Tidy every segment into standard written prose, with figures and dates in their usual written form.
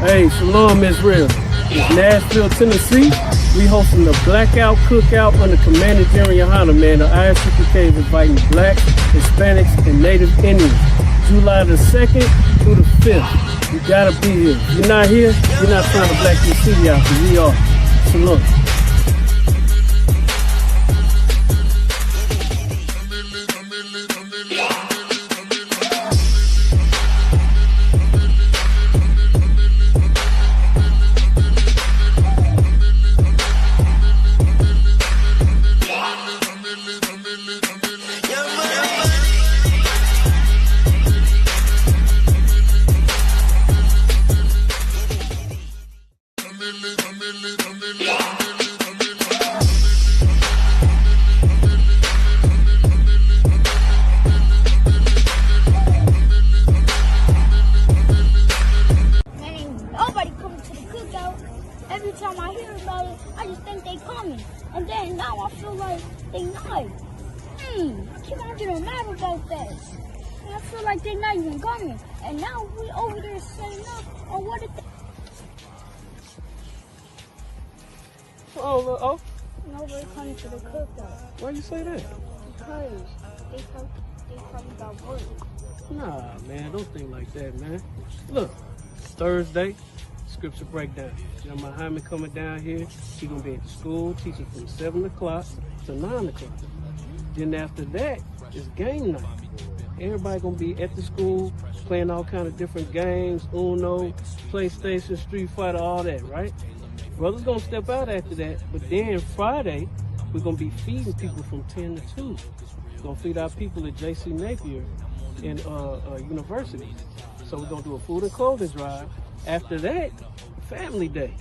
Hey, Shalom Israel. It's Nashville, Tennessee. We hosting the Blackout Cookout under Commander Jerry Yohana, man. The ISCPK is inviting Blacks, Hispanics, and Native Indians. July the 2nd through the 5th. You gotta be here. If you're not here, you're not trying to black your city out, because we are. Shalom. Every time I hear about it, I just think they coming. And then now I feel like they not. I keep on getting mad about that. And I feel like they not even coming. And now we over there saying no on what it. Oh. Nobody coming to the cookout. Why you say that? Because they probably got work. Nah, man, don't think like that, man. Look, it's Thursday. Scripture breakdown. John Muhammad coming down here. He gonna be at the school teaching from 7 o'clock to 9 o'clock. Then after that, it's game night. Everybody gonna be at the school playing all kind of different games, Uno, PlayStation, Street Fighter, all that, right? Brothers gonna step out after that, but then Friday, we're gonna be feeding people from 10 to 2. We're gonna feed our people at J.C. Napier in university. So we're gonna do a food and clothing drive. After that, family day.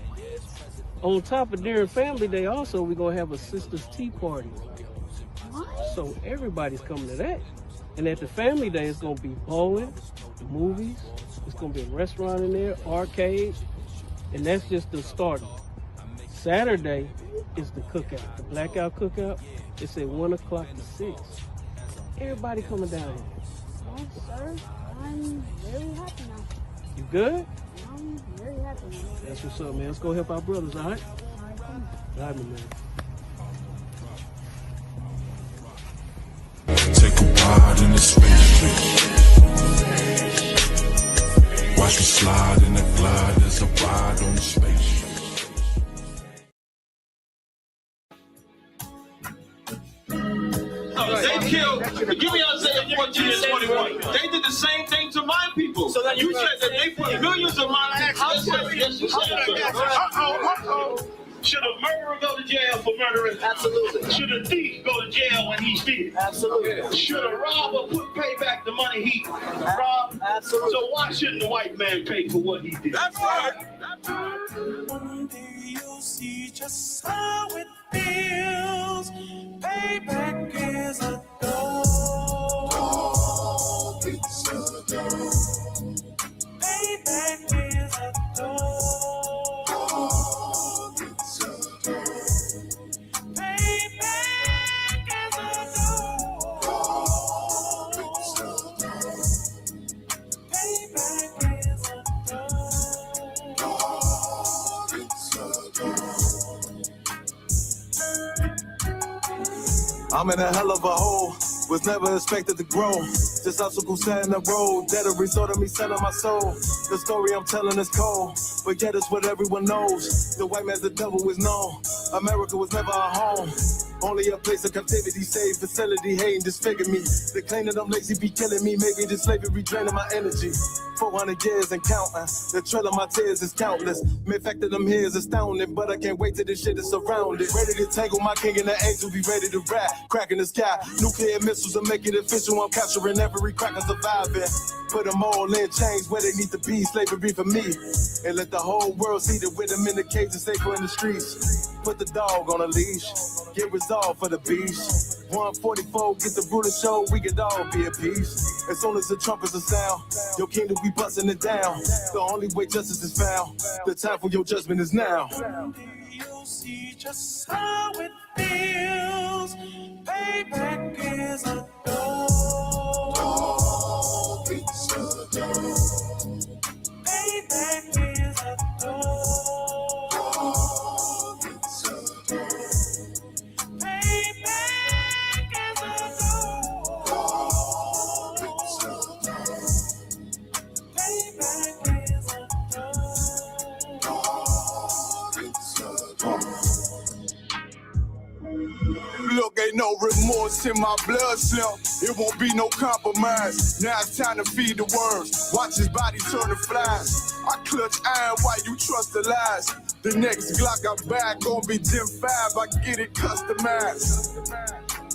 On top of during family day also, we're gonna have a sisters tea party. So everybody's coming to that. And at the family day, it's gonna be bowling, movies, it's gonna be a restaurant in there, arcade, and that's just the start. Saturday is the cookout, the blackout cookout. It's at 1 o'clock to 6. Everybody coming down here. Well, sir, I'm really happy now. You good? I'm very happy now. That's what's up, man. Let's go help our brothers, all right? All right, my man. Take a ride in the spaceship. Watch me slide in the glide. There's a ride on the spaceship. They killed, give me Isaiah 14 and 21. They did the same thing to my people. So that you said that they put millions of my access. Yes, you said. Should a murderer go to jail for murdering? Absolutely. Should a thief go to jail when he steals? Absolutely. Should a robber pay back the money he robbed? Absolutely. So why shouldn't the white man pay for what he did? That's right. One day you'll see just how it feels. Payback is a dog. It's a dog. Payback is a dog. It's a dog. Payback is a dog. It's a dog. Payback is a dog. It's a dog. I'm in a hell of a hole, was never expected to grow. Just obstacles set in the road, that a result of me selling my soul. The story I'm telling is cold, but yet it's what everyone knows. The white man's the devil is known. America was never our home. Only a place of captivity, safe facility, hating, disfigure me. They claim that I'm lazy, be killing me. Maybe the slavery draining my energy. 400 years and counting. The trail of my tears is countless. The fact that I'm here is astounding, but I can't wait till this shit is surrounded. Ready to tangle my king and the angel, be ready to rap. Crack in the sky, nuclear missiles are making it official. I'm capturing every cracker surviving. Put them all in chains where they need to be. Slavery for me. And let the whole world see that with them in the cages, safer in the streets. Put the dog on a leash. Get resolved for the beast. 144, get the ruler show, we could all be at peace. As soon as the trumpets are sound, your kingdom we busting it down. The only way justice is found, the time for your judgment is now. You'll see just how it feels. Payback is a dog. It's a dog. Payback is a remorse in my blood slip. It won't be no compromise. Now it's time to feed the worms. Watch his body turn to flies. I clutch iron while you trust the lies. The next Glock I buy gon' be Gen 5. I get it customized.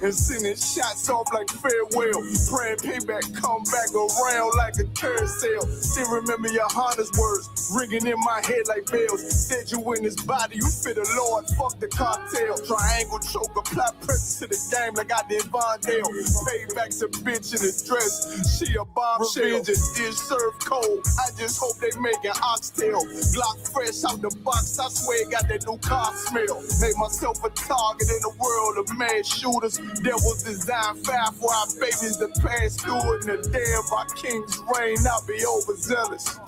And sending shots off like farewell. Praying payback come back around like a carousel. Still remember your Honda's words ringing in my head like bells. Said you in his body, you fit the Lord, fuck the cocktail. Triangle choke, apply pressure to the game like I did Vondale. Payback's a bitch in a dress, she a bombshell. Revenge is served cold, I just hope they make an oxtail. Glock fresh out the box, I swear it got that new car smell. Made myself a target in a world of mad shooters. There was designed fire for our babies to pass through it. And the day of our king's reign, I'll be overzealous.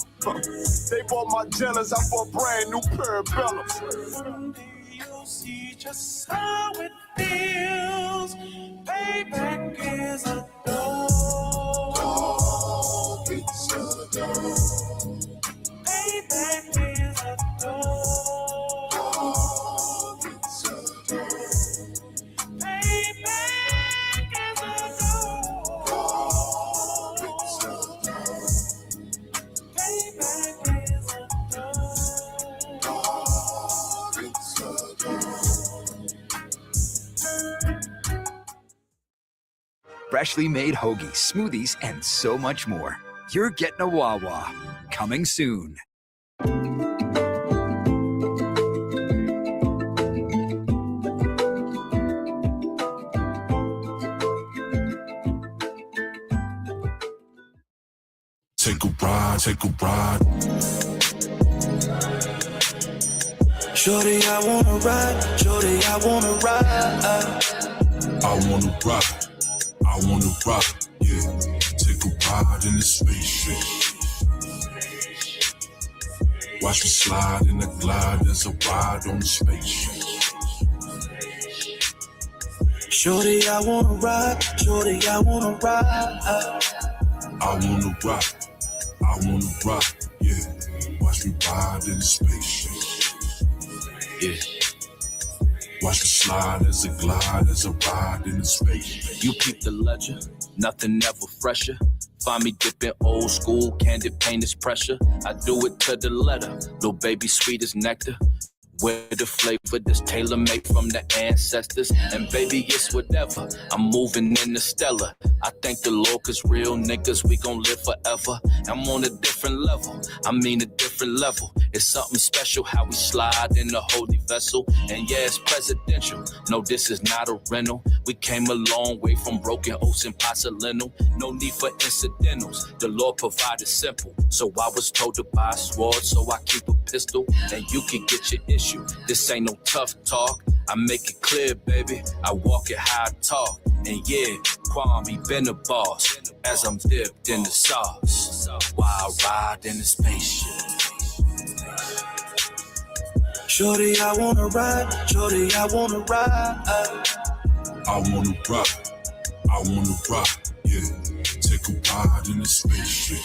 They bought my jealous, I bought brand new parabellums. You'll see just how it feels. Payback is a dog. It's a dog. Payback is a dog. It's a dog. Payback is a dog. It's a dog. Payback is a dog. It's a dog. Freshly made hoagies, smoothies, and so much more. You're getting a Wawa. Coming soon. Take a ride, take a ride. Shorty, I wanna ride. Shorty, I wanna ride. I wanna rock, I wanna rock, yeah. Take a ride in the spaceship. Watch me slide in the glide, there's a ride on the spaceship. Shorty, I wanna ride. Shorty, I wanna ride. I wanna rock, I wanna rock, yeah. Watch me ride in the spaceship. Yeah. Watch me slide as a glide, as a ride in the space. You peep the ledger, nothing ever fresher. Find me dipping old school, candid paint is pressure. I do it to the letter, little baby sweet as nectar. Where the flavor that's tailor-made from the ancestors. And baby, it's whatever, I'm moving in the stellar. I thank the Lord, cause real niggas, we gon' live forever. I'm on a different level, I mean a different level. It's something special how we slide in the holy vessel. And yeah, it's presidential, no, this is not a rental. We came a long way from broken oats and porcelain. No need for incidentals, the Lord provided simple. So I was told to buy a sword, so I keep a pistol. And you can get your issue. This ain't no tough talk. I make it clear, baby. I walk it how I talk. And yeah, Kwame been the boss as I'm dipped in the sauce while I ride in the spaceship. Shorty, I wanna ride. Shorty, I wanna ride. I wanna rock, I wanna rock, yeah. Take a ride in the spaceship.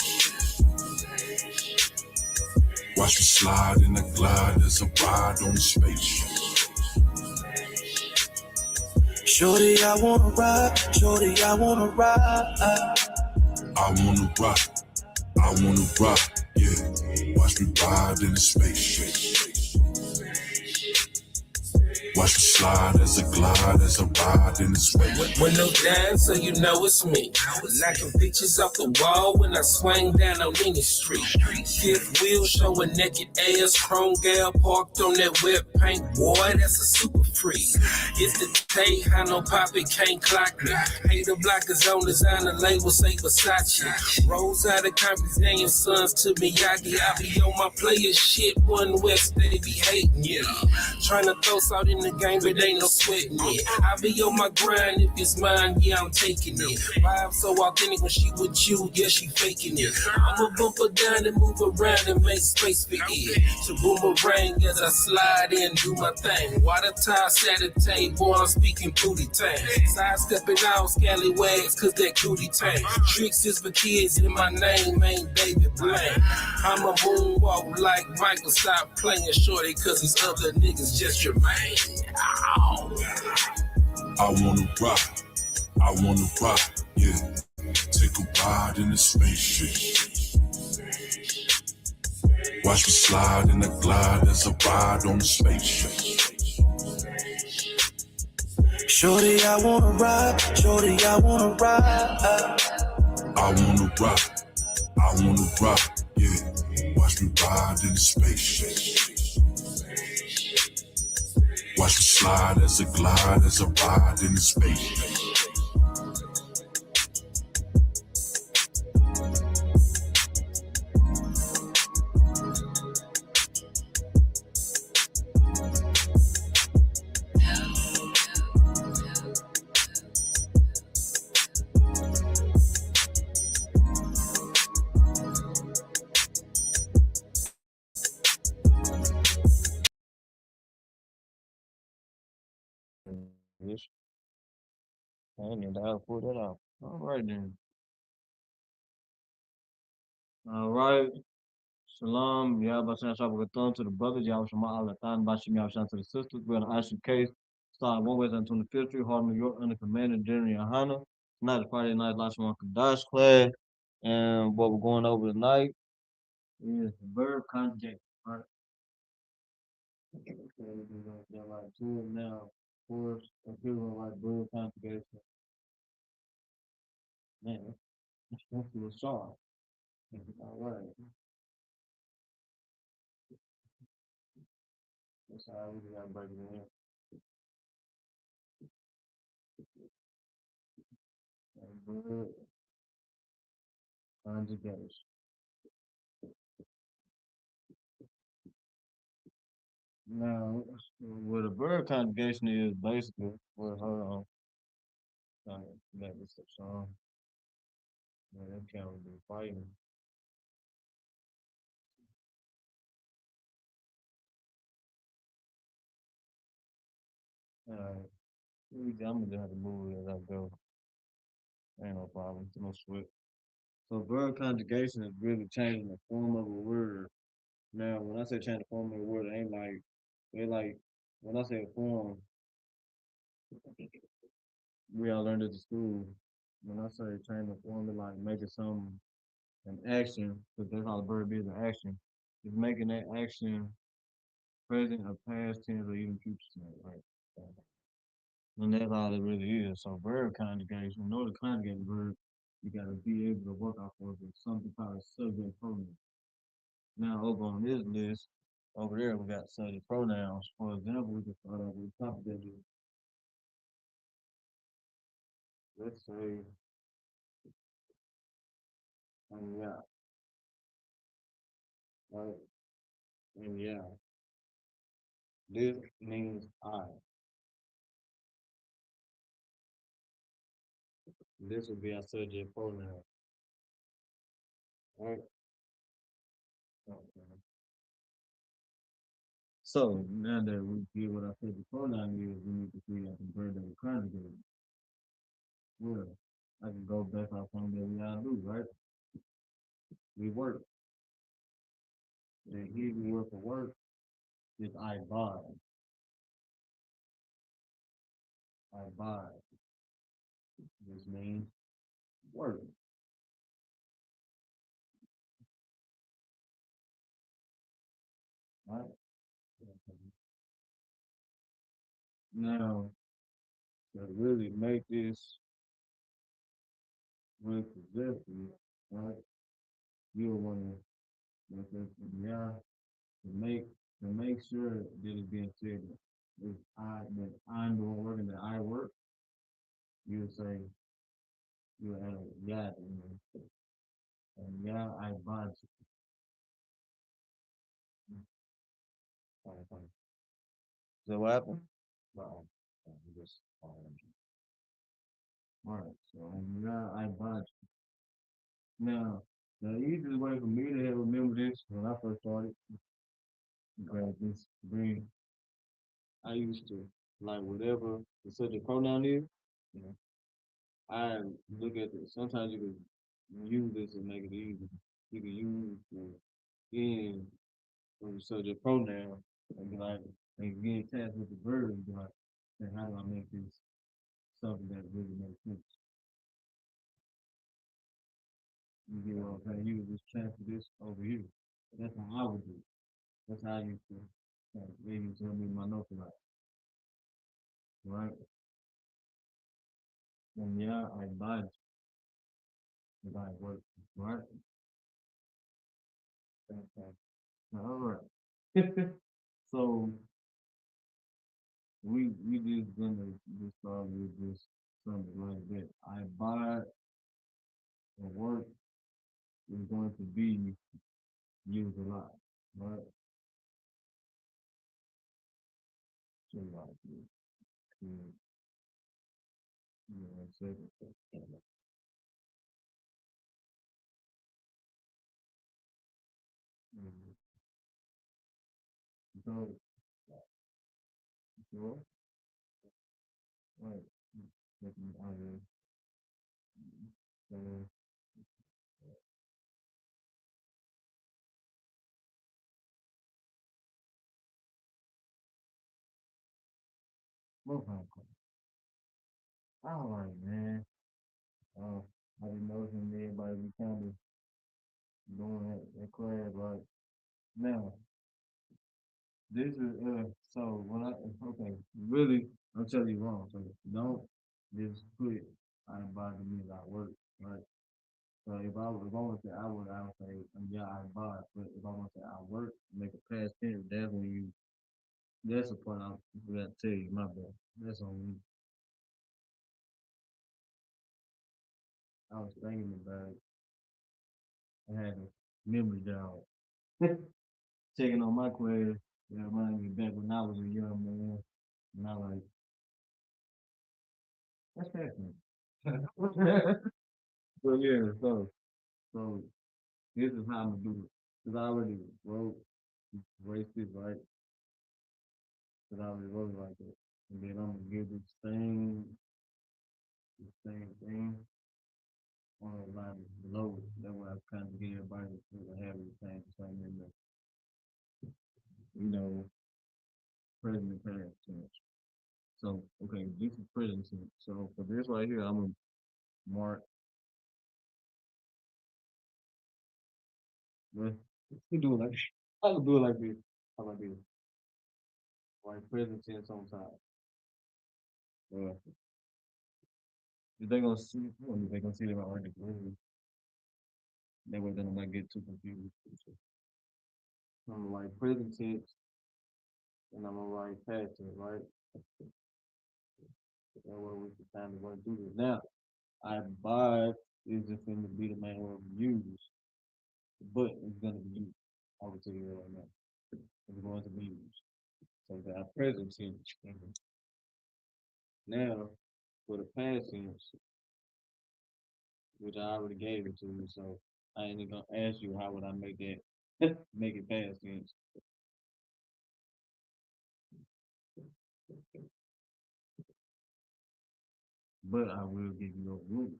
Watch me slide in the glide, there's a ride on the spaceship. Shorty, I wanna ride. Shorty, I wanna ride. I wanna rock, I wanna rock, yeah. Watch me ride in the spaceship. Watch me slide as a glide, as a ride in the space. When no dance, so you know it's me. Knocking pictures off the wall when I swing down on any street. Fifth wheel showing naked ass, chrome gal parked on that wet paint. Boy, that's a super freak. It's the Tejano Poppy, can't clock me. Hater blockers on designer label, say Versace. Rolls out of company's name, sons to Miyagi. I be on my player shit, one West, they be hating, yeah. Trying to throw salt in the game, but ain't no sweating it. I be on my grind, if it's mine, yeah, I'm taking it. Vibe so authentic when she with you, yeah, she faking it. I'ma bump her down and move around and make space for it. So boomerang as I slide in, do my thing. Water tie, Saturday, boy, I'm speaking booty tang. Side stepping out, scallywags, cause that cootie tang. Tricks is for kids, in my name ain't baby blank. I'm a moonwalk like Michael, stop playing shorty, cause these other niggas just your man. I I wanna rock. I wanna rock. Yeah. Take a ride in the spaceship. Watch me slide in the glide as I ride on the spaceship. Shorty, I wanna ride. Shorty, I wanna ride. I wanna rock. I wanna rock. Yeah. Watch me ride in the spaceship. Watch me slide as I glide as I ride in the spaceship. Yes. I need to have pulled that out. All right then. All right. Shalom. Yahweh Shem Shabbat to the brothers. Yahweh Shema Allah Khan. Bashim Yahweh Shem to the sisters. We're on Ashton Case. Starting one way on 25th Street, Harlem, New York, under Commander Jeremy Ahana. Tonight is Friday night Last One Kadash class. And what we're going over tonight is the verb conjugation. All right. Okay, we're going to get right to it now. Of course, if you're going to write verb conjugation, man, that's a song. All right. That's how we got to break it in. Verb conjugation. Now, what a verb conjugation is basically, well, hold on, let me stop song. Man, that camera be fighting. Alright, I'm gonna just have to move it as I go. Ain't no problem, it's no sweat. So verb conjugation is really changing the form of a word. Now, when I say change the form of a word, it ain't like, they like, when I say form, we all learned it at school. When I say change the form, it's like making something an action, because that's how the verb is, an action. It's making that action present or past tense or even future tense, right? And that's all it really is. So verb conjugation, in order to conjugate a verb, you gotta be able to work off of something called subject pronoun. Now over on this list, over there we got subject pronouns. For example, we can start off with the topic that is, let's say, yeah, right? And yeah, this means I. This would be our subject pronoun, right? Okay. So now that we get what I said the pronoun is, we need to figure out the verb that we conjugate. Well, I can go back off something that we all do, right? We work. The Hebrew word for work is I buy. I buy. This means work, right? Now, to really make this really possessive, right? You'll want to make this yeah to make sure that it's being said that I'm doing work and that I work. You'll say you'll add a yeah in there. And yeah, I buy. So what happened? Well, just all right. So yeah, I buy. Now, the easiest way for me to remember this when I first started, grab this green. I used to like whatever the subject pronoun is. You know, I look at it. Sometimes you can use this and make it easy. You can use the end of the subject pronoun and be like, and get attached with the verb and be like, then how do I make this? something that really makes sense. You get what I'm saying? You would just transfer this over here. That's how I would do it. That's how I used to. They used to tell me my notes about, right? And yeah, I buy it. I work, right? Okay. All right. So we just gonna just start with this something like that. I buy or work is going to be used a lot, right? So like mm, one second. Mm, So so right. Let me out here. So what all right, man. I didn't know him everybody be kind of doing that class right now. This is so when I okay, really I'm telling you wrong. So don't just put I buy the means I work, right? So if I want to say I would say yeah I buy, but if I want to say I work, make a past tense, that's when you that's the part I forgot to tell you, my bad. That's on me. I was thinking about it. I had a memory job. Checking on my class, that reminded me back when I was a young man. And I like, that's fascinating. But yeah, so this is how I'm gonna do it. Cause I already wrote racist, right? Cause I already wrote it like that. And then I'm gonna give the same thing on the line below it. That way I kind of get everybody to have the same in the, you know, present and past tense. So, okay, this is present tense. So for this right here, I'm gonna mark, well, we do it like, I can do it like this. How about this? Like present tense on top. Uh, if they gonna see, well, if they gonna see them already, that way they don't like get too confused. So I'm gonna write present tense and I'm gonna write past tense, right? That way we can kind of run through this. Now, I buy is just gonna be the main word we use, but it's gonna be used. I will tell you that right now. It's going to be used. So we got present tense. Now, for the past tense, which I already gave it to you, so I ain't even gonna ask you how would I make that make it past tense. But I will give you a rule.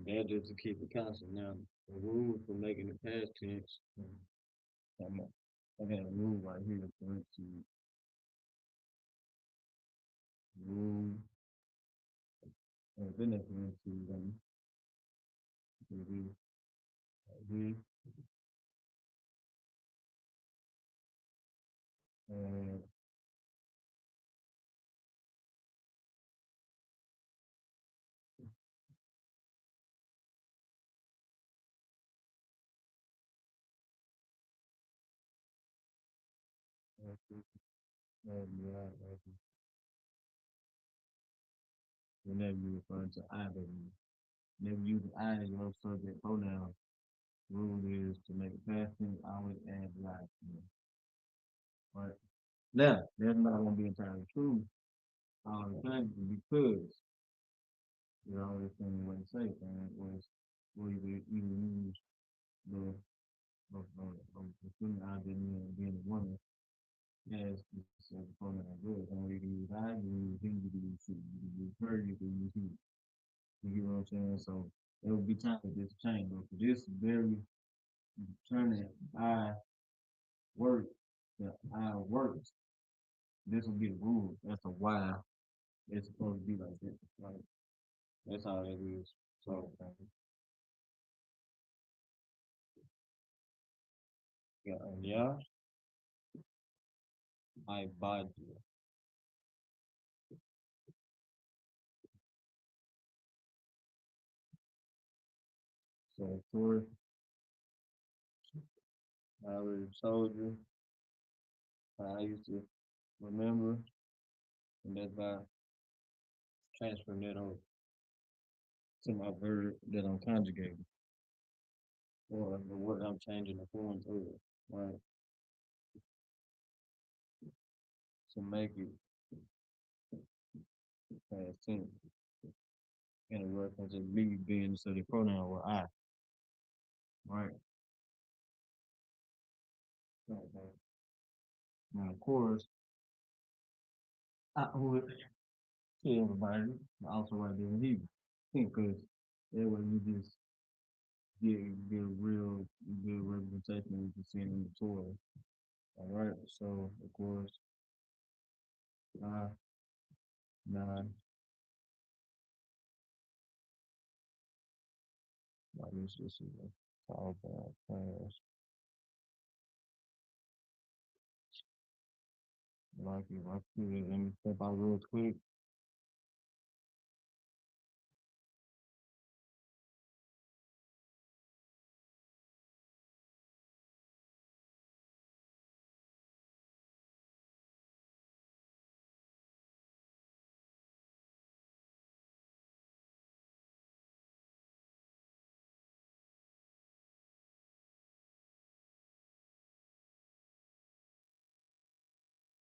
That just to keep it constant. Now, the rule for making the past tense, I'm, I got a rule right here for it to rule, and then it's going to be this, and whenever you refer to either, whenever you use I as your subject pronoun, rule is to make it past tense, always add life. Right? Now, that's not going to be entirely true all the time because you always think what to say, and was we either use the the student identity and being a woman as the pronoun good. And we can use I, you can use him, you can use she, you can use her, you can use he. You get what I'm saying? So there will be time for this change, but for this very turning I work, the I works this will be the rule. That's a why it's supposed to be like this. Like that's how it is. So yeah, I buy you. So of course, I already told you how I used to remember, and that's by transferring that over to my verb that I'm conjugating, or the word I'm changing the form to, right? To make it past tense in a reference of me being the subject pronoun or I, right? Okay. Now, of course, I would tell everybody to also write there in Hebrew, because that way you just get a real good representation of what you see in the Torah. All right, so of course, I, nine, like this is a all bad class. Like it, let me step out real quick.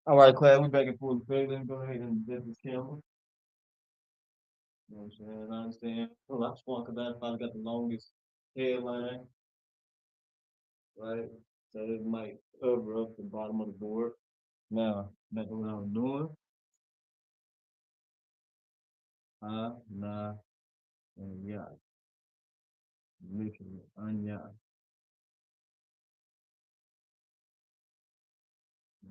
All right, class, we back and forth. Let me go ahead and get this camera. You know what I'm saying? I understand. Well, I just want because I probably got the longest headline, right? So it might cover up the bottom of the board. Now, back to what I was doing. Na, and ya. Literally, anya.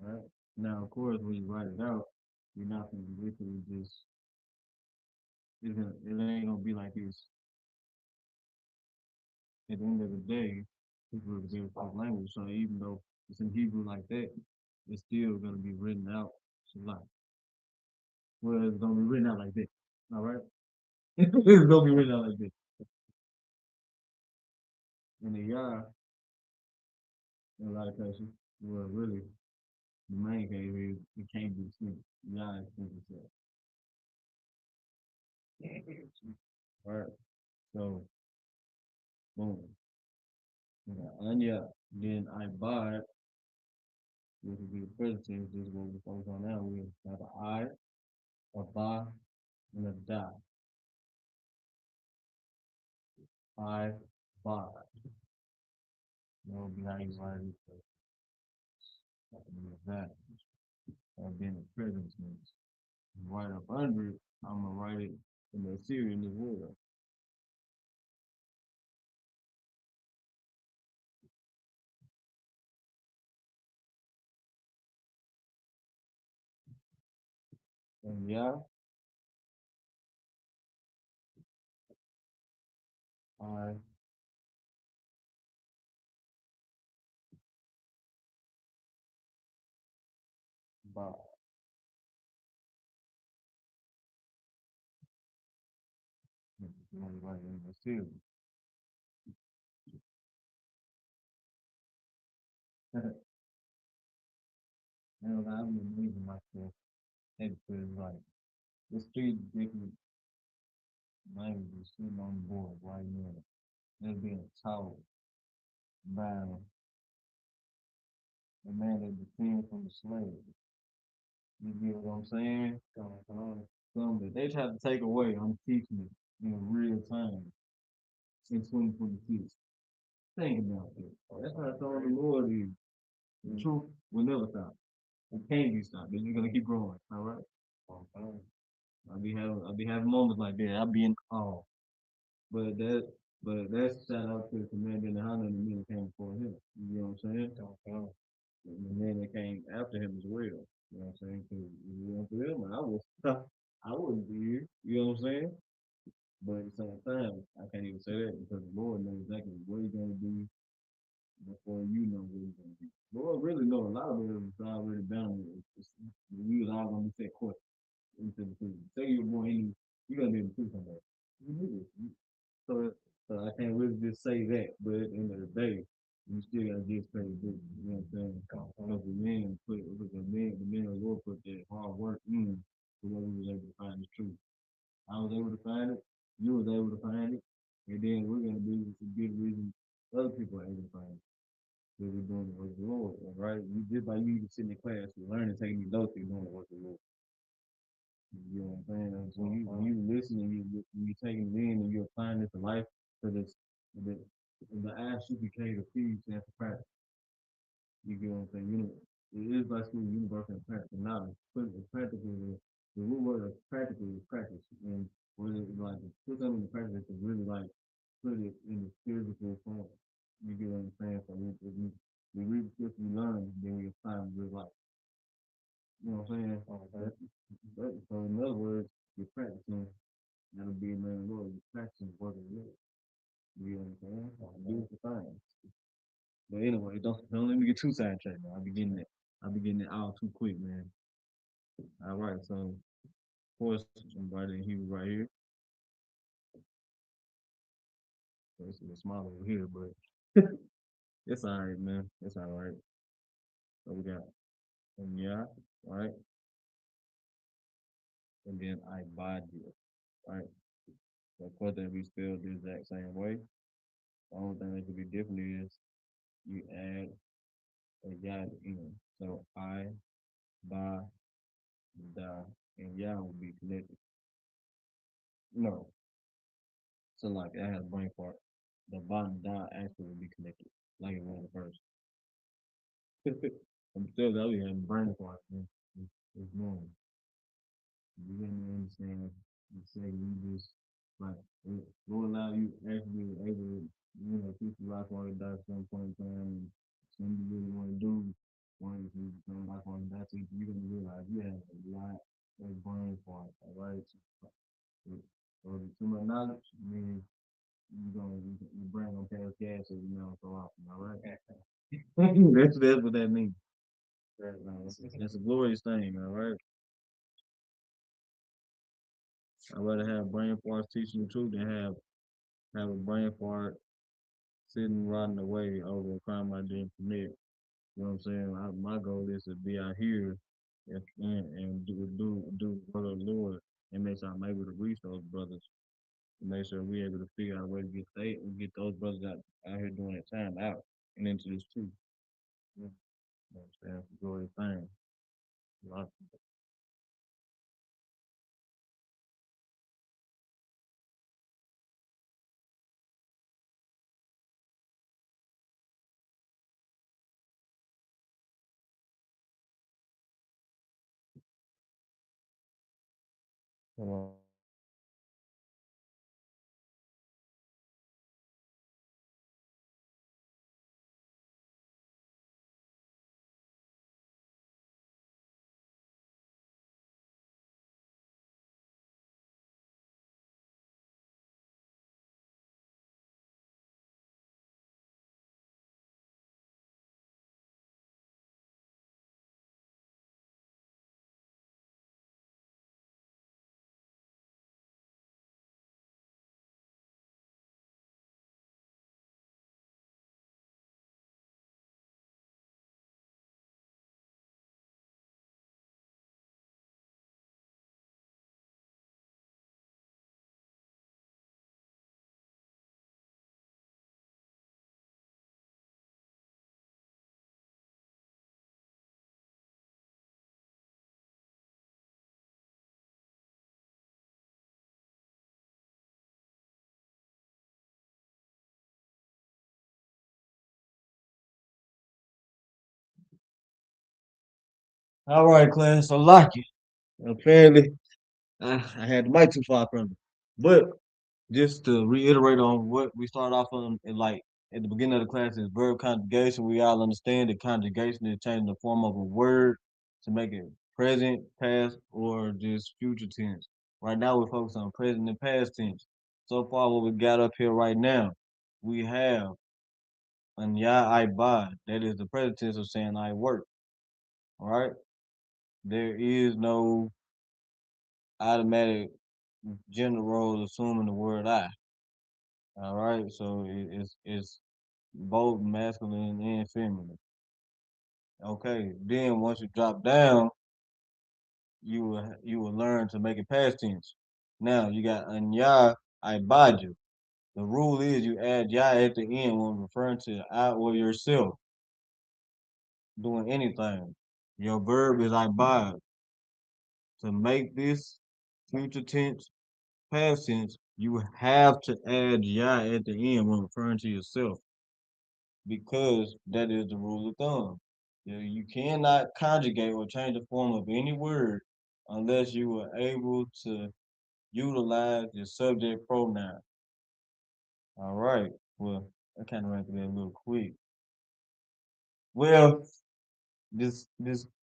Right? Now, of course, when you write it out, you're not going to literally just, it ain't going to be like this. At the end of the day, Hebrew is a very tough language. So even though it's in Hebrew like that, it's still going to be written out a lot. Well, it's going to be written out like that. All right? It's going to be written out like this. In the Yah, in a lot of cases, well, really, the main case is it can't be seen. Yah is simple itself. All right? So, boom. Anya, then I buy, which would be the present tense, this is what we focus on now. We have an I, a ba, and a da. I buy. That would be how you write it. That. And then the present tense. Right up under it, I'm gonna write it in the Syrian as well. And yeah, I buy. I'm gonna write it in the Syrian. And I've been leaving myself head because like there's three different languages sitting on the board right now. There's being taught by the man that defends from the slave. You get what I'm saying? Something that they try to take away, I'm teaching it in real time in 2026. Think about it. That's why I told the Lord is the truth will never stop. It can't be stopped. It's just gonna keep growing. All right. I'll be having moments like that. I'll be in awe. But that but that's shout out to the commander in the Honda and the men that came before him. You know what I'm saying? And the men that came after him as well. You know what I'm saying? Because if it wasn't for them, I was I wouldn't be here. You know what I'm saying? But at the same time, I can't even say that because the Lord knows exactly what He's gonna do before you know what He's gonna do. Lord really knows a lot of it is already bound. We was all gonna be set course into the prison. Say you're born in, you're gonna be in the prison someday. You knew this. So, so I can't really just say that, but at the end of the day, you still gotta just pay the bill. You know what I'm saying? Because the men of the Lord put that hard work in to where we was able to find the truth. I was able to find it, you was able to find it, and then we're gonna be able to give reason other people are able to find it. Because we're doing the work of the Lord, right? You just by you sitting in class, you're learning, taking these notes, you're doing the work of the Lord. You know what I'm saying? So when you listen and you taking it in and you're applying it to life, because it's the ass you became the feed stands for practice. You get what I'm saying? You know, it is by school universal and practical knowledge. But it's practical, the root word of practical is practice. And what it like to put something in practice is really like put it in the physical form. You get what I'm saying? So we read the scripture, we learn, then we apply it in real life. You know what I'm saying? So in other words, you're practicing. That'll be a man of the Lord. You're practicing the word of the Lord. You know what I'm saying? Beautiful thing. But anyway, don't let me get too sidetracked, man. I'll be getting it out too quick, man. All right, so of course I'm writing he was right here. So it's a little small over here, but it's all right, man. It's all right. So we got yeah, right, and then I bought you, right. So of course that we spelled the exact same way. The only thing that could be different is you add a yod in. So I, ba, da, and ya will be connected. No. So like I had a brain part. The ba and da actually will be connected. Like it was the first. I'm still the other hand, brain part. It's normal. You didn't understand. You say you just like Lord allow you actually able to, teach your life on the dot at some point in time and something you really want to do, want to become life on the dot, so you're gonna realize you have a lot of brain parts, all right? So too much knowledge means your brain gonna pass gas every now and so often, all right? That's what that means. That's a glorious thing, all right? I'd rather have brain parts teaching the truth than have a brain part sitting rotting away over a crime I didn't commit. You know what I'm saying? My goal is to be out here and do for the Lord and make sure I'm able to reach those brothers and make sure we're able to figure out a way to get those brothers out here doing that time out and into this too. You know what I'm saying? It's a glorious thing. Like, hold All right, class. So like it. Apparently, I had the mic too far from me. But just to reiterate on what we started off on, and like at the beginning of the class is verb conjugation. We all understand that conjugation is changing the form of a word to make it present, past, or just future tense. Right now, we're focused on present and past tense. So far, what we got up here right now, we have an ya I buy. That is the present tense of saying I work. All right. There is no automatic gender role assuming the word I. All right. So it's both masculine and feminine. Okay. Then once you drop down, you will learn to make it past tense. Now you got an ya I buy you. The rule is you add ya at the end when referring to I or yourself doing anything. Your verb is I buy. To make this future tense, past tense, you have to add ya at the end when referring to yourself because that is the rule of thumb. You cannot conjugate or change the form of any word unless you are able to utilize your subject pronoun. All right. Well, I kind of ran through that a little quick. Well, just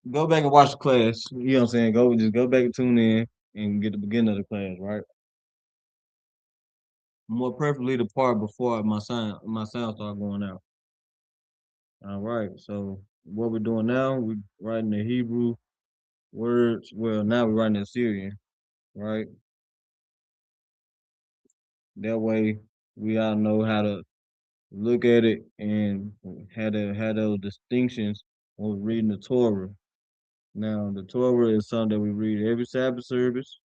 go back and watch the class. You know what I'm saying? Go back and tune in and get the beginning of the class, right? More preferably the part before my sound start going out. All right. So what we're doing now, we're writing the Hebrew words. Well, now we're writing the Syrian, right? That way we all know how to look at it and how those distinctions when we're reading the Torah. Now the Torah is something that we read every Sabbath service,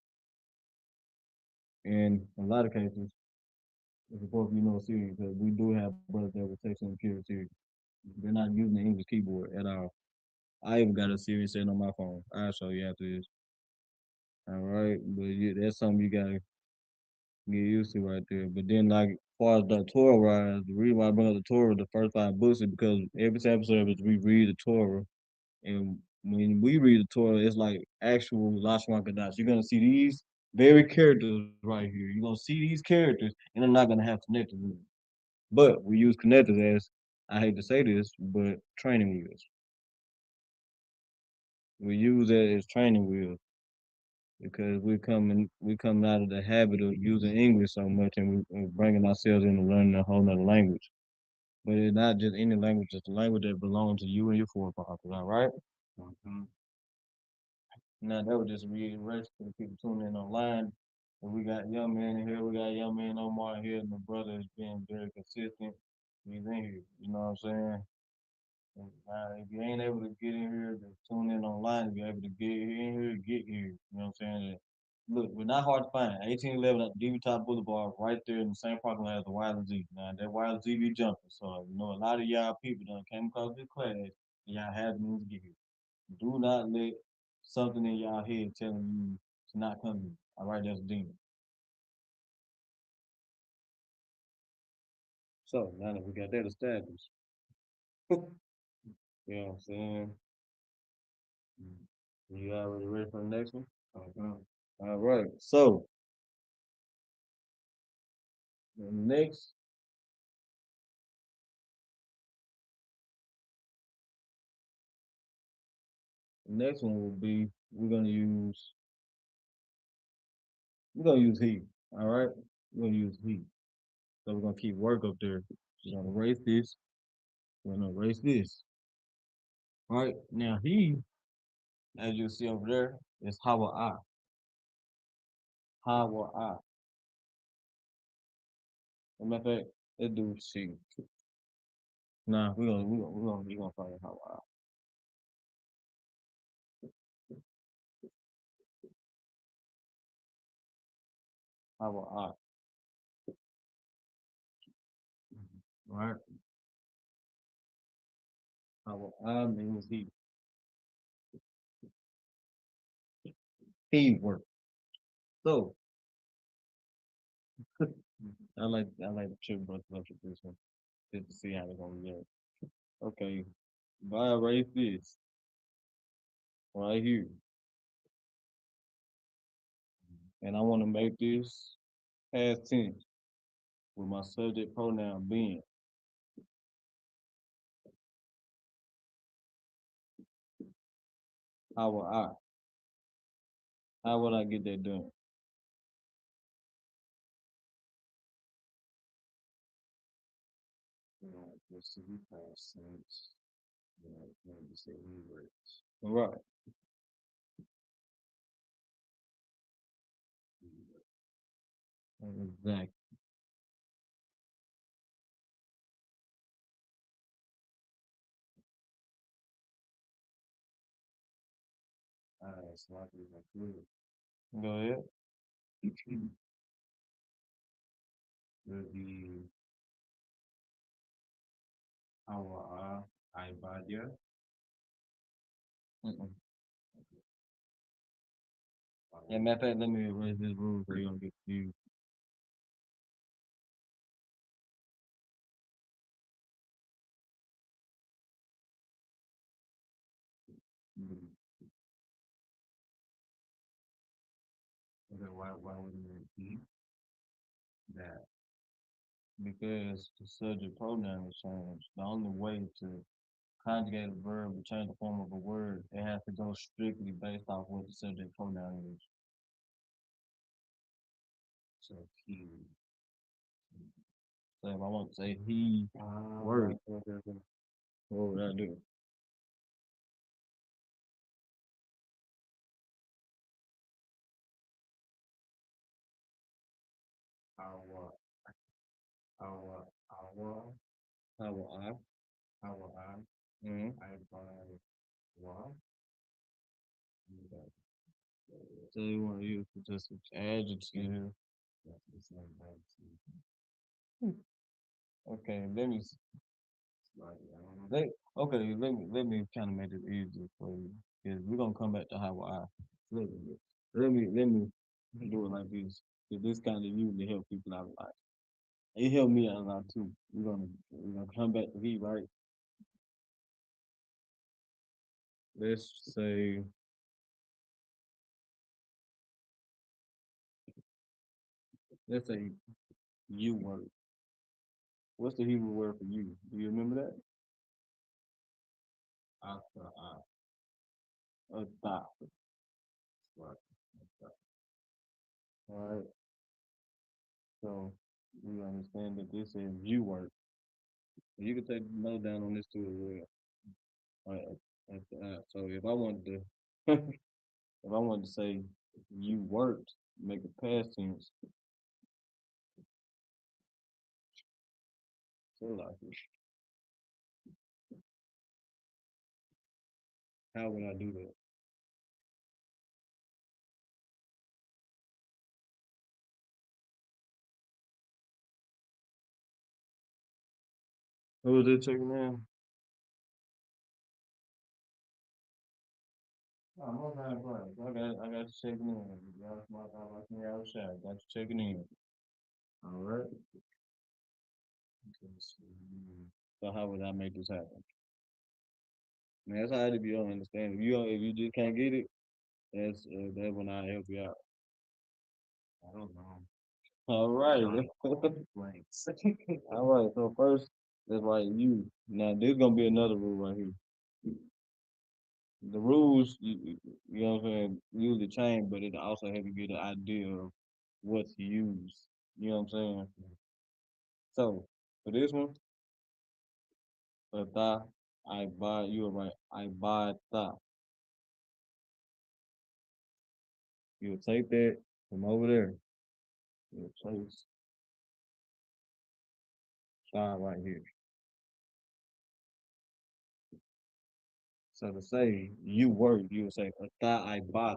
and in a lot of cases it's supposed to be no Syrian because we do have brothers that will take some pure Syrian. They're not using the English keyboard at all. I even got a Siri sitting on my phone. I'll show you after this. All right, but that's something you gotta get used to right there. But then, like, as far as the Torah rise, the reason why I bring up the Torah, the first 5 books, is because every Sabbath service we read the Torah, and when we read the Torah, it's like actual Lashon Kodash. You're gonna see these very characters right here. You're gonna see these characters, and they're not gonna have connectors with them. But we use connectors as I hate to say this, but training wheels. We use that as training wheels because we coming out of the habit of using English so much, and we're bringing ourselves into learning a whole nother language. But it's not just any language; it's the language that belongs to you and your forefathers. All right? Mhm. Now that was just reiteration for the people tuning in online. And we got young man in here. We got young man Omar here, and the brother is being very consistent. He's in here. You know what I'm saying? And, if you ain't able to get in here, just tune in online. If you're able to get in here, get here. You know what I'm saying? Look, we're not hard to find. 1811 at DB Top Boulevard, right there in the same parking lot as the Wild Z. Now that Wild Z be jumping, so you know a lot of y'all people done came across this class, and y'all have means to get here. Do not let something in y'all head telling you to not come here. All right, that's a demon. So now that we got that established, you know what I'm saying? You already ready for the next one? Okay. All right. So the next one will be we're gonna use heat. All right. We're gonna use heat. So we're gonna keep work up there. We're gonna erase this. We're gonna erase this. All right. Now he, as you see over there, is how I. How I. As a matter of fact, let's do she. Nah, we're gonna find how I. How I. All right. How I means he. Teamwork. So I like the chip bunch up with this one just to see how they're gonna react. Okay, violate this right here, and I want to make this past tense with my subject pronoun being. How will I? How would I get that done? Let's see, past tense. Say he works. Right. Exactly. Alright, so I think I could. Go ahead. Will be our ibadah. And matter of fact, let me erase this rule so you don't get confused. Okay, why wouldn't it be that? Because the subject pronoun is changed. The only way to conjugate a verb to change the form of a word, it has to go strictly based off what the subject pronoun is. So he. So if I want to say he worked, what would I do? Our, our, how will I? How will I? I buy what? So you want to use just adjective. Okay, let me. Let me kind of make it easier for you because we're gonna come back to how I. Let me do it like this. Cause this kind of usually help people out a lot. It helped me out a lot too. We're gonna come back to he, right? Let's say you work. What's the Hebrew word for you? Do you remember that? Ata. Ata. Right. All right. So we understand that this is you work. You can take note down on this too as well. All right. So if I wanted to, if I wanted to say you worked, make a past tense. So like this. How would I do that? Who was it checking in? Oh, no, I got you checking in. Y'all smart out like me outside. Got you checking in. All right. So how would I make this happen? Man, that's how it be on understand. If you just can't get it, that's when I help you out. I don't know. All right. All right. So first, it's like you. Now there's gonna be another rule right here. The rules, you know what I'm saying, usually change, but it also help you get an idea of what to use. You know what I'm saying? So for this one, for tha, I buy. You were right. I buy tha. You'll take that from over there. You'll place tha right here. So to say you work, you would say tha I buy.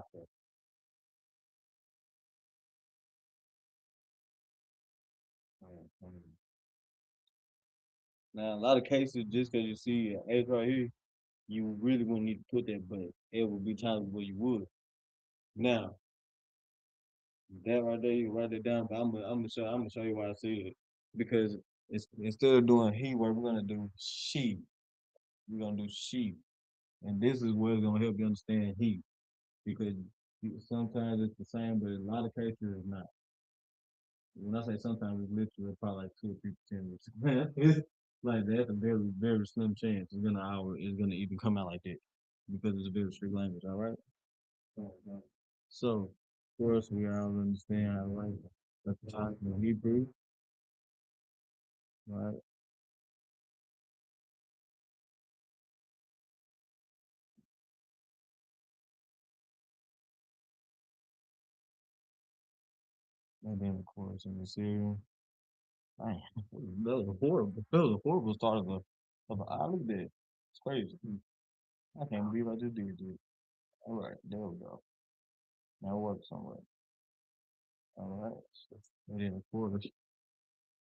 Now, a lot of cases, just because you see an H right here, you really wouldn't need to put that, but it would be times where you would. Now, that right there, you write it down, but I'm gonna show you why I see it. Because instead of doing he work, we're gonna do she. We're gonna do she. And this is where it's gonna help you understand he. Because sometimes it's the same, but in a lot of cases it's not. When I say sometimes, it's literally probably like 2 or 3%. It's like that's a very, very slim chance it's gonna even come out like that because it's a very strict language. All right. So course, we all understand how like the God in Hebrew, right? And then of course in the Syrian. Man, that was a horrible. That was a horrible start of an island bed. It's crazy. I can't believe I just did this. All right, there we go. Now it works somewhere. All right. And then of course,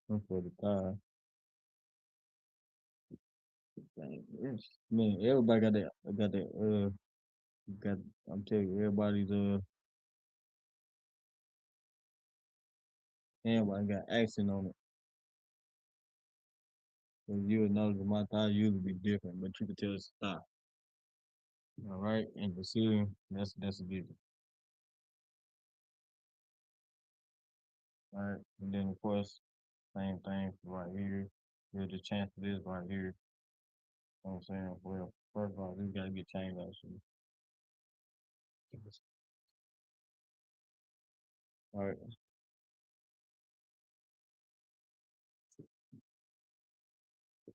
look for the thigh. Dang, man, everybody got that. Got. I'm telling you, everybody got accent on it. So you would know that my thigh usually be different, but you can tell it's a thigh. All right, and the Syrian, that's a given. All right, and then of course, same thing right here. Here's the chance for this right here. You know what I'm saying? Well, first of all, this gotta get changed actually. All right,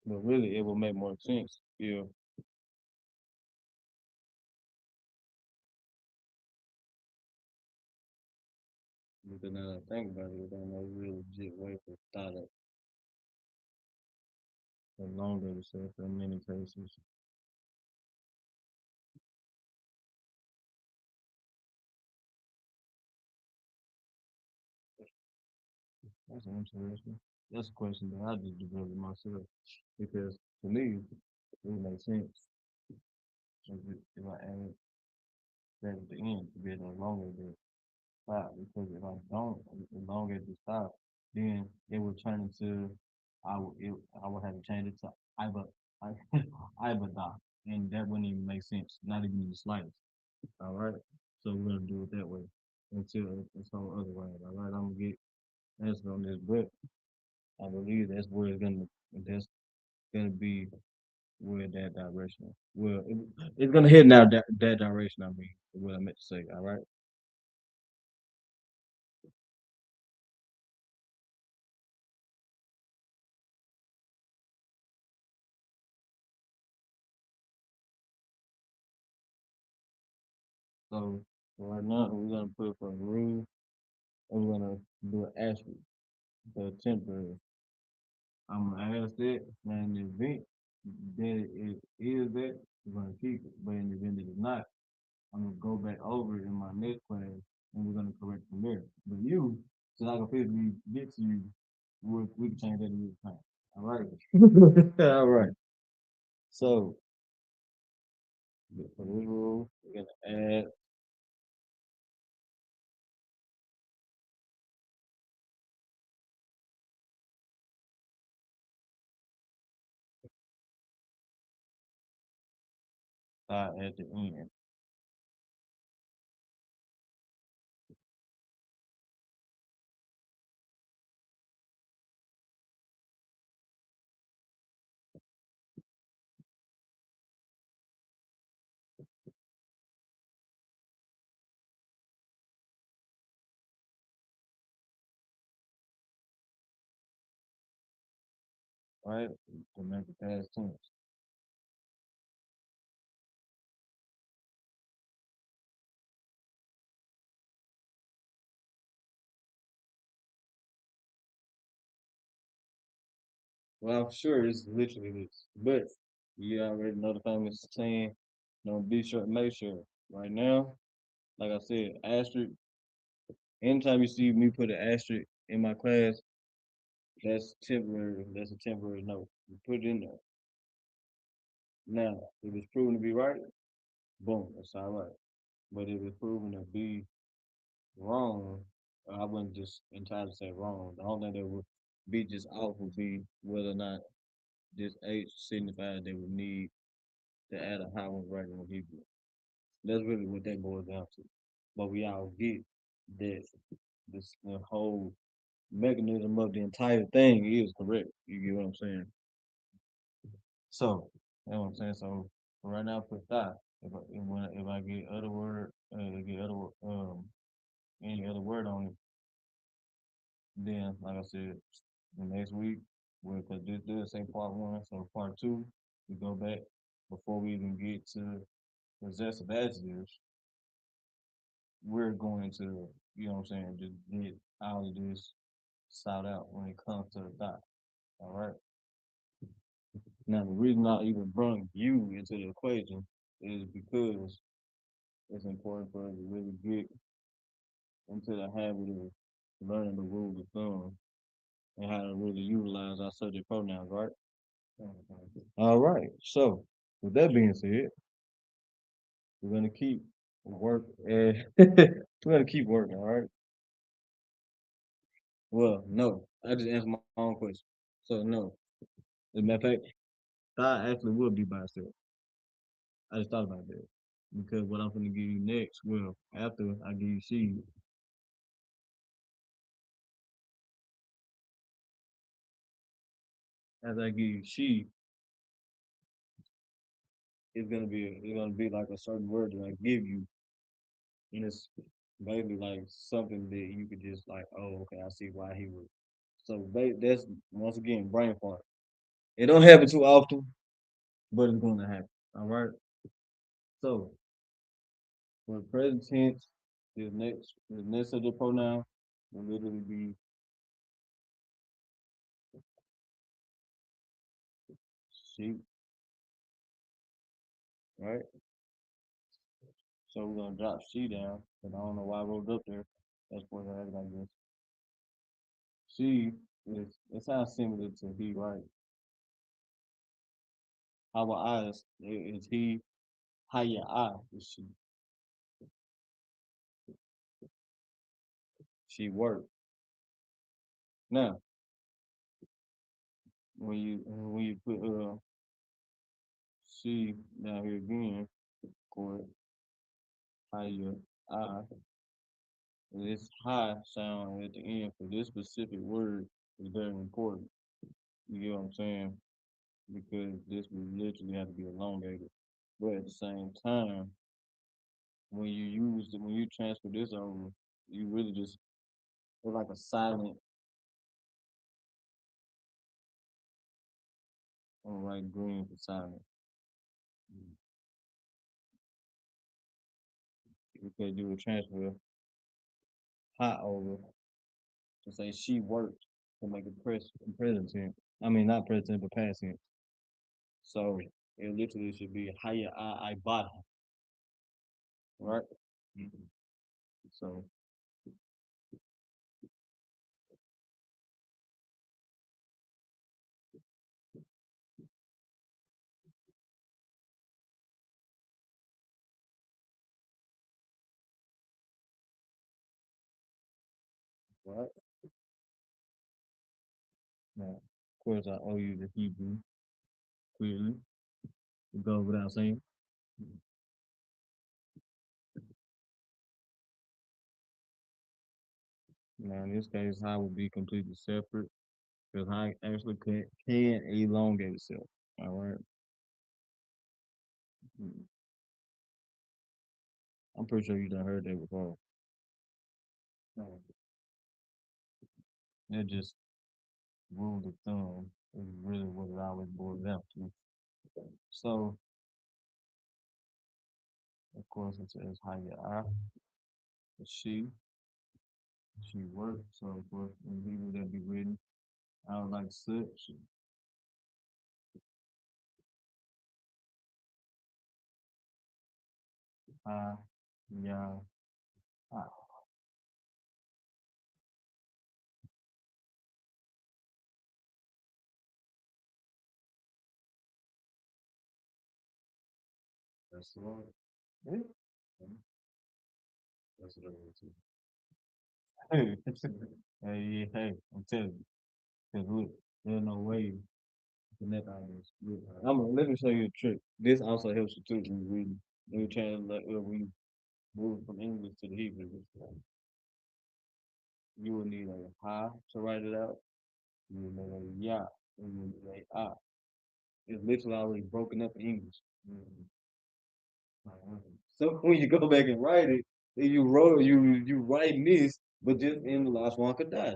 but really, it will make more sense if because now that I think about it, there's no real legit way for thought to elongate itself in many cases. That's interesting. That's a question that I just developed myself because to me, it would make sense if I add that at the end to be able to elongate the thought. Because if I don't elongate the thought, then it would turn into I would have to change it to Iba Ibada, and that wouldn't even make sense, not even in the slightest. All right, so we're gonna do it that way until it's all other way. All right, I'm gonna get answer on this, but I believe that's gonna be where that direction. Well, it's gonna head now that direction. I mean, is what I meant to say. All right. So right now we're gonna put for rule, and we're gonna do an asterisk for temporary. I'm gonna ask that, and in the event that it is that, we're gonna keep it. But in the event that it's not, I'm gonna go back over it in my next class, and we're gonna correct from there. But you, so I can physically get to you, we can change that in real time. All right. All right. So for this rule, we're gonna add at the end. Right? To make it past tense. Well, I'm sure it's literally this. But you already know the famous saying, be sure, make sure. Right now, like I said, asterisk, anytime you see me put an asterisk in my class, that's temporary. That's a temporary note. You put it in there. Now, if it's proven to be right, boom, that's all right. But if it's proven to be wrong, I wouldn't just entirely say wrong. The only thing that would be just off would be whether or not this H signifies they would need to add a Howard right in Hebrew. That's really what that boils down to. But we all get that the whole mechanism of the entire thing is correct. You get what I'm saying? So, you know what I'm saying? So right now, put that. If I get other word, get other any other word on it. Then, like I said, the next week, because this does say part one, so part two, we go back before we even get to possessive adjectives. We're going to, you know what I'm saying, just get all of this sought out when it comes to the dot. All right. Now, the reason I even brought you into the equation is because it's important for us to really get into the habit of learning the rules of thumb and how to really utilize our subject pronouns, right? All right. So, with that being said, we're gonna keep work. We're gonna keep working. All right. Well, no, I just answered my own question. So no, as a matter of fact, that actually would be by itself. I just thought about that because what I'm gonna give you next, well, after I give you C, as I give you she, it's gonna be like a certain word that I give you, and it's basically like something that you could just like, oh, okay, I see why he would. So that's once again brain fart. It don't happen too often, but it's gonna happen. All right. So for the present tense, the next of the pronoun will literally be she, right? So we're gonna drop she down, but I don't know why I wrote it up there. That's what I like this. She it sounds similar to he, right? Our eyes is he, how your eye is she. She work. Now, when you put she down here again, for how your eye, this high sound at the end for this specific word is very important. You get what I'm saying? Because this would literally have to be elongated. But at the same time, when you transfer this over, you really just it's like a silent on right green for silent. Because you would transfer hot over to say she worked to make it present tense. I mean not present but past tense. So it literally should be haya I bought, right? Mhm. So right now, of course I owe you the Hebrew clearly. It goes without saying. Now in this case, high would be completely separate because high actually can elongate itself. All right. Mm. I'm pretty sure you done heard that before. No. That just rule of thumb is really what it always boils down to. So of course it says how you are. She worked. So of course in Hebrew that be written out like such. Ah, yeah, ah. That's the one. Yeah. That's what I want to. Hey, hey, I'm telling you. 'Cause look, there's no way you connect all this. Look, let me show you a trick. This also helps you too when you read. When you translate, when you move from English to the Hebrew, you will need a ha to write it out. You will need a ya, and you will need a ah. It's literally already broken up in English. Mhm. So when you go back and write it, You wrote you writing this, but just in the last one could die.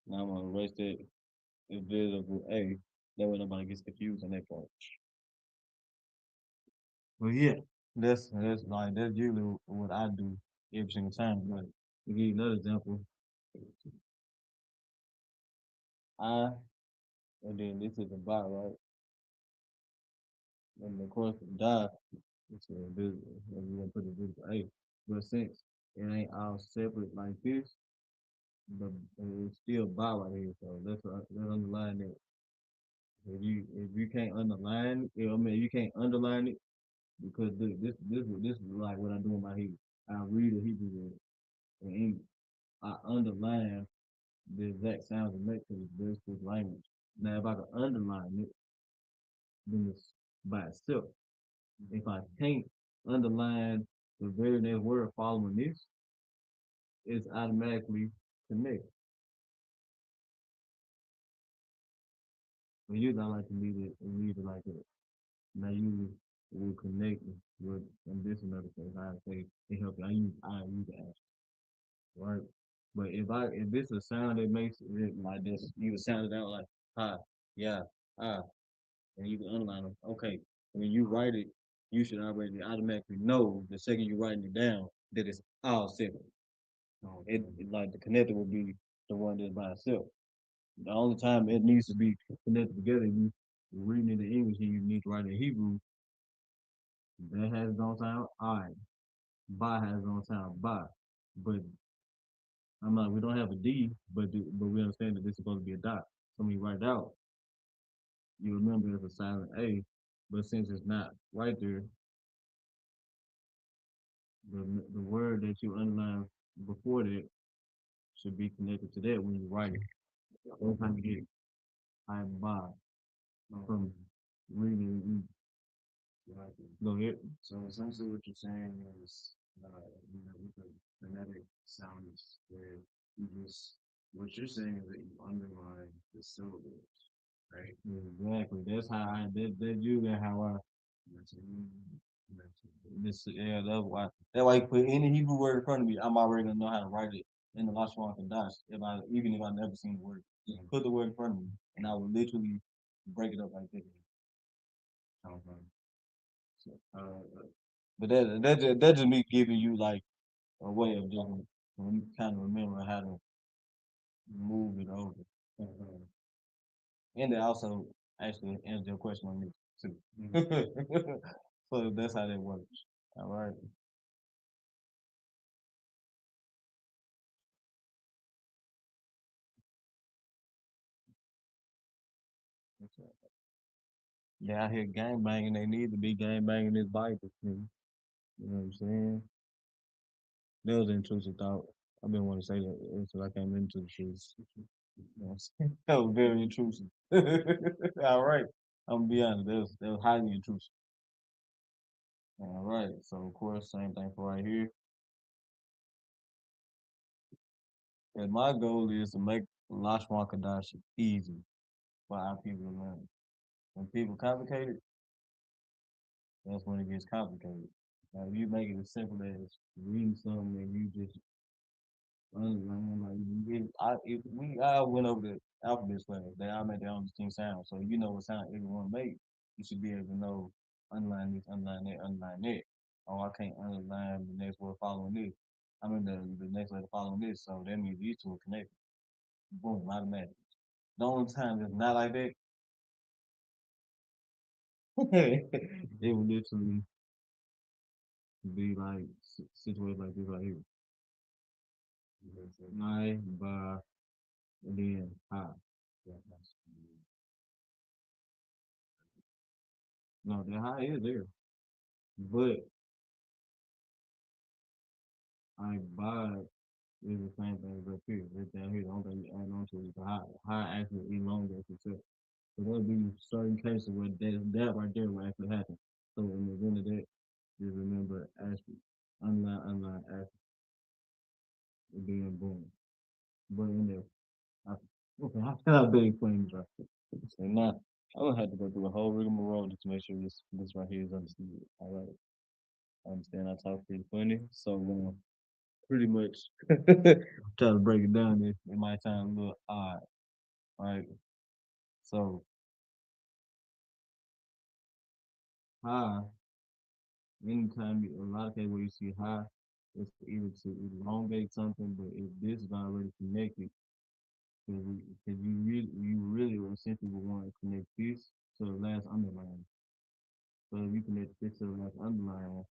Now I'm gonna erase that invisible A. That way nobody gets confused on that part. But yeah, that's usually what I do every single time. But to give you another example, I and then this is a bot, right? And of course the die, it's a invisible. And we're gonna put a visible A. But since it ain't all separate like this, but it's still bot right here. So let's underline that. If you can't underline, I mean you can't underline it because this is like what I do in my head. I read the Hebrew word in English. I underline the exact sounds it makes because it's very specific language. Now, if I can underline it, then it's by itself. If I can't underline the very next word following this, it's automatically connected. When you don't like to read it like that. Now you will connect with, and this another thing I say it help you. I use the action, right? But if it's a sound that makes it like this, you would sound it out like ha, yeah, ah, and you can underline them. Okay, when you write it, you should already automatically know the second you're writing it down that it's all separate. Like the connector would be the one that's by itself. The only time it needs to be connected together, you reading it in English and you need to write it in Hebrew, that has its own sound, I. Ba has its own sound, ba. But I'm like, we don't have a D, but we understand that this is supposed to be a dot. So when you write it out, you remember it's a silent A, but since it's not right there, the word that you underline before that should be connected to that when you write it. Every time you get I ba from reading, go ahead. So essentially, what you're saying is, with the phonetic sounds, where you just what you're saying is that you underline the syllables, right? Exactly. That's usually how I this yeah, that's why you put any Hebrew word in front of me, I'm already gonna know how to write it in the Lashon Kodash. Even if I never seen the word. Just put the word in front of me and I will literally break it up like that. So, but that just me giving you like a way of just kind of remember how to move it over. And it also actually answers your question on this too. So that's how that works. All right. They out here gang banging. They need to be gang banging this Bible. You know what I'm saying? That was an intrusive thought. I've been wanting to say that until I came into the truth. You know what I'm saying? That was very intrusive. All right. I'm gonna be honest. That was highly intrusive. All right. So of course, same thing for right here. And my goal is to make Lashwan Kadash easy for our people to learn. When people complicate it, that's when it gets complicated. Now, if you make it as simple as reading something and you just underline, like I went over the alphabet class, they all make their own distinct sounds. So you know what sound everyone make. You should be able to know underline this, underline that, underline that. Oh, I can't underline the next word following this. I mean the next letter following this. So that means these two are connected. Boom, automatic. The only time it's not like that, it would literally be like situated like this right here. I, ba, and then ha. No, the high is there, but I buy is the same thing as up here. Right down here, the only thing you add on to is the high. High actually elongates itself. So there'll be certain cases where that right there will actually happen. So in the event of that, just remember asterisk, underline asterisk, and then boom. But in there, I, okay, how can I be explain this right? Say nah. I'm gonna have to go through a whole rigmarole just to make sure this right here is understood. All right. I understand I talk pretty funny, so pretty much try to break it down. It might sound a little odd, right? So high, anytime a lot of cases where you see high, it's either to elongate something, but if this is already connected, because you really essentially would want to connect this to the last underline. So if you connect this to the last underline,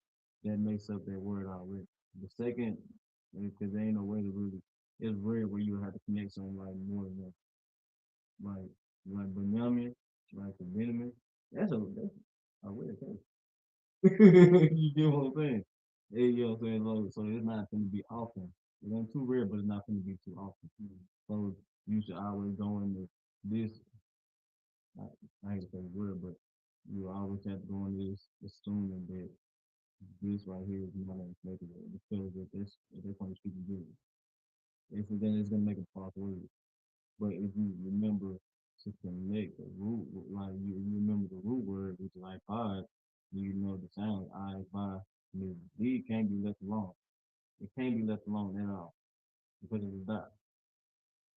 that makes up that word already. The second, because there ain't no way to really, it's rare where you have to connect something like more than that. Like Benjamin, like the Benjamin, that's a weird case. You get what I'm saying? Yeah, you know what I'm saying? So it's not going to be often. It ain't too rare, but it's not going to be too often. So you should always go into this. I, I hate to say the word, but you always have to go into this assuming that this right here is not connected because if that's what people do. If then it's gonna make a false word. But if you remember to connect the root, like you remember the root word, which is like God, you know the sound I by the D can't be left alone. It can't be left alone at all because it's a dot.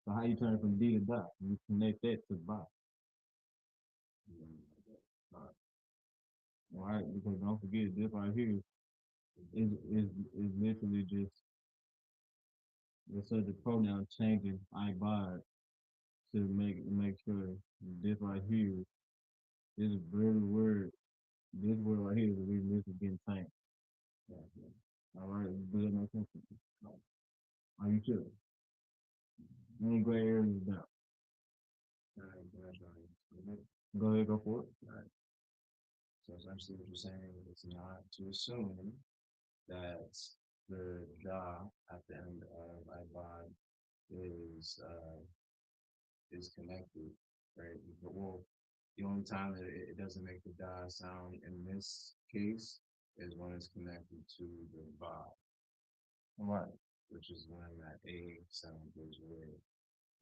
So how you turn it from D to dot? You connect that to by. All right, because don't forget this right here is literally just the subject pronoun changing I by to make sure this right here, this very word, this word right here is the reason this is getting changed. All right, does that make sense? Are you sure? Any gray areas down? Go ahead, go for it. So essentially what you're saying is not to assume that the da at the end of ibad is connected, right? But well, the only time that it doesn't make the da sound in this case is when it's connected to the va, Right, which is when that a sound goes away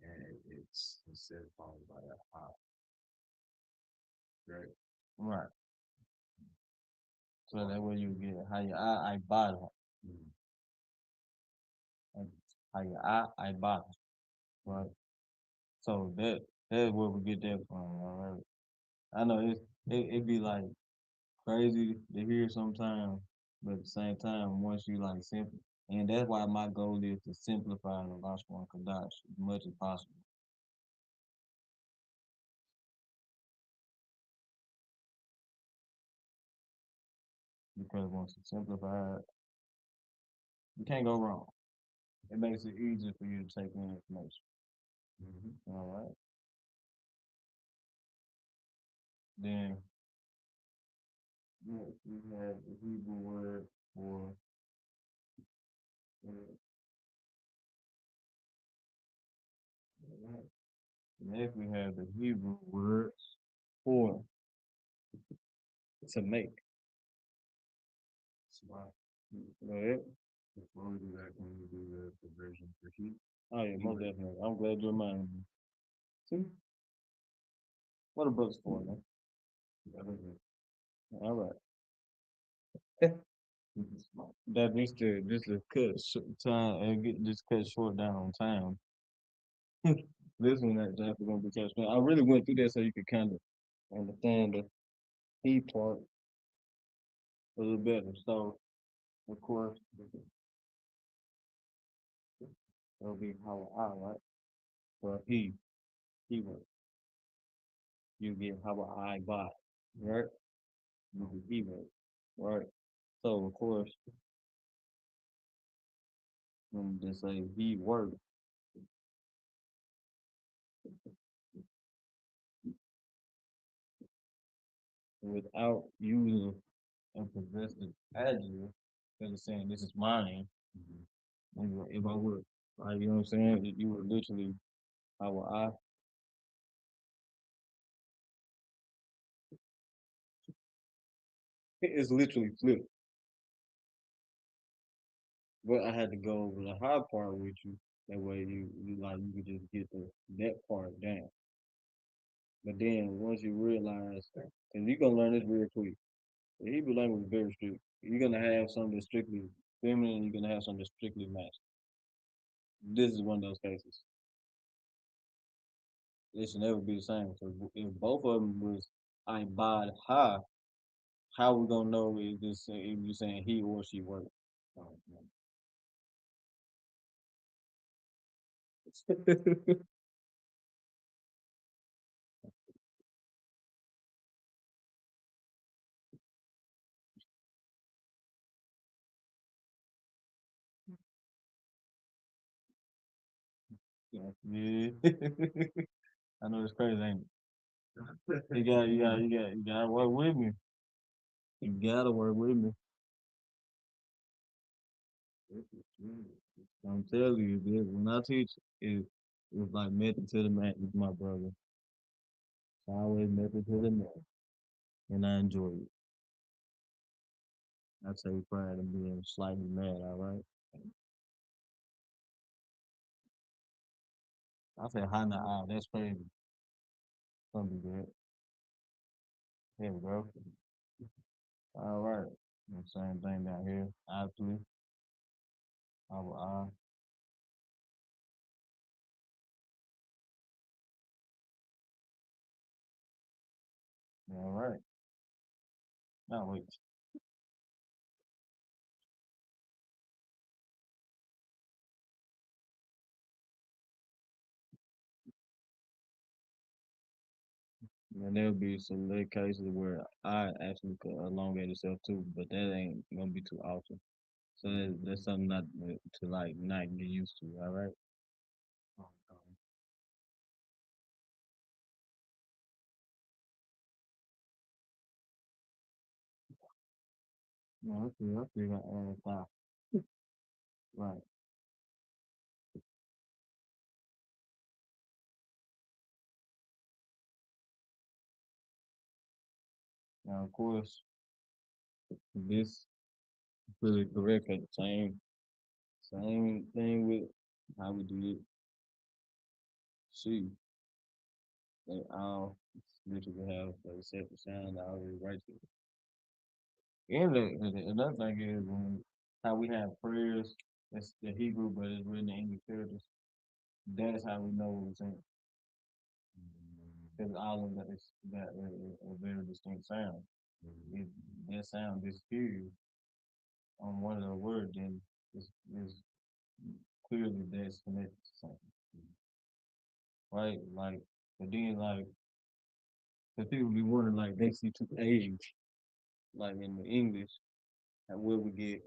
and it's instead followed by a ha, right? right. So that way you get how you I bottom. How you I bottom. Right. So that's where we get that from. All right. I know it be like crazy to hear sometimes, but at the same time, once you like simple, and that's why my goal is to simplify the Lashwan Kadash as much as possible. Because once you simplify it, you can't go wrong. It makes it easier for you to take in information. All right. Then we have the Hebrew word for next we have the Hebrew word for to make. So Go ahead. before we do that, can we do the version for heat? Oh yeah, most definitely. I'm glad you reminded me. See? What a book's for, man. All right. That just to cut time and get just cut short down on time. This one that definitely gonna be cut short. I really went through that so you could kind of understand the he part a little better. So of course it'll be how I right. For he word. You get how I bought, right? You get he word. Right. So of course when you just say he word without using a possessive adjective, because it's saying this is mine. And if I would, like, you know what I'm saying? You would literally, how would it's literally flipped. But I had to go over the high part with you. That way you like you could just get that part down. But then once you realize, and you're gonna learn this real quick. The Hebrew language is very strict. You're gonna have something that's strictly feminine, and you're gonna have something that's strictly masculine. This is one of those cases. It should never be the same. So if both of them was I bad ha, how we gonna know if this if you're saying he or she worked? Yeah. I know it's crazy, ain't it? You gotta work with me. You gotta work with me. I'm telling you, dude, when I teach, it's like method to the man with my brother. It's always method to the man, and I enjoy it. I take pride in being slightly mad. All right. I said hi now. That's crazy. Something good. Here we go. All right. Same thing down here. Actually, our eye. All right. Now wait. And there'll be some little cases where I actually could elongate itself too, but that ain't gonna be too often. So that's something not to like not get used to. All right. No, I feel like thought. Right. Now, of course, this is really correct at the same thing with how we did C. They all literally have a separate sound already right there. And another thing is how we have prayers, that's the Hebrew, but it's written in English characters. That's how we know what we're saying. Because all of that is that a very distinct sound. If that sound disappears on one of the words, then it's clearly that's connected to something, right? Like, but then like, the people be wondering like they see two A's, like in the English, and where we get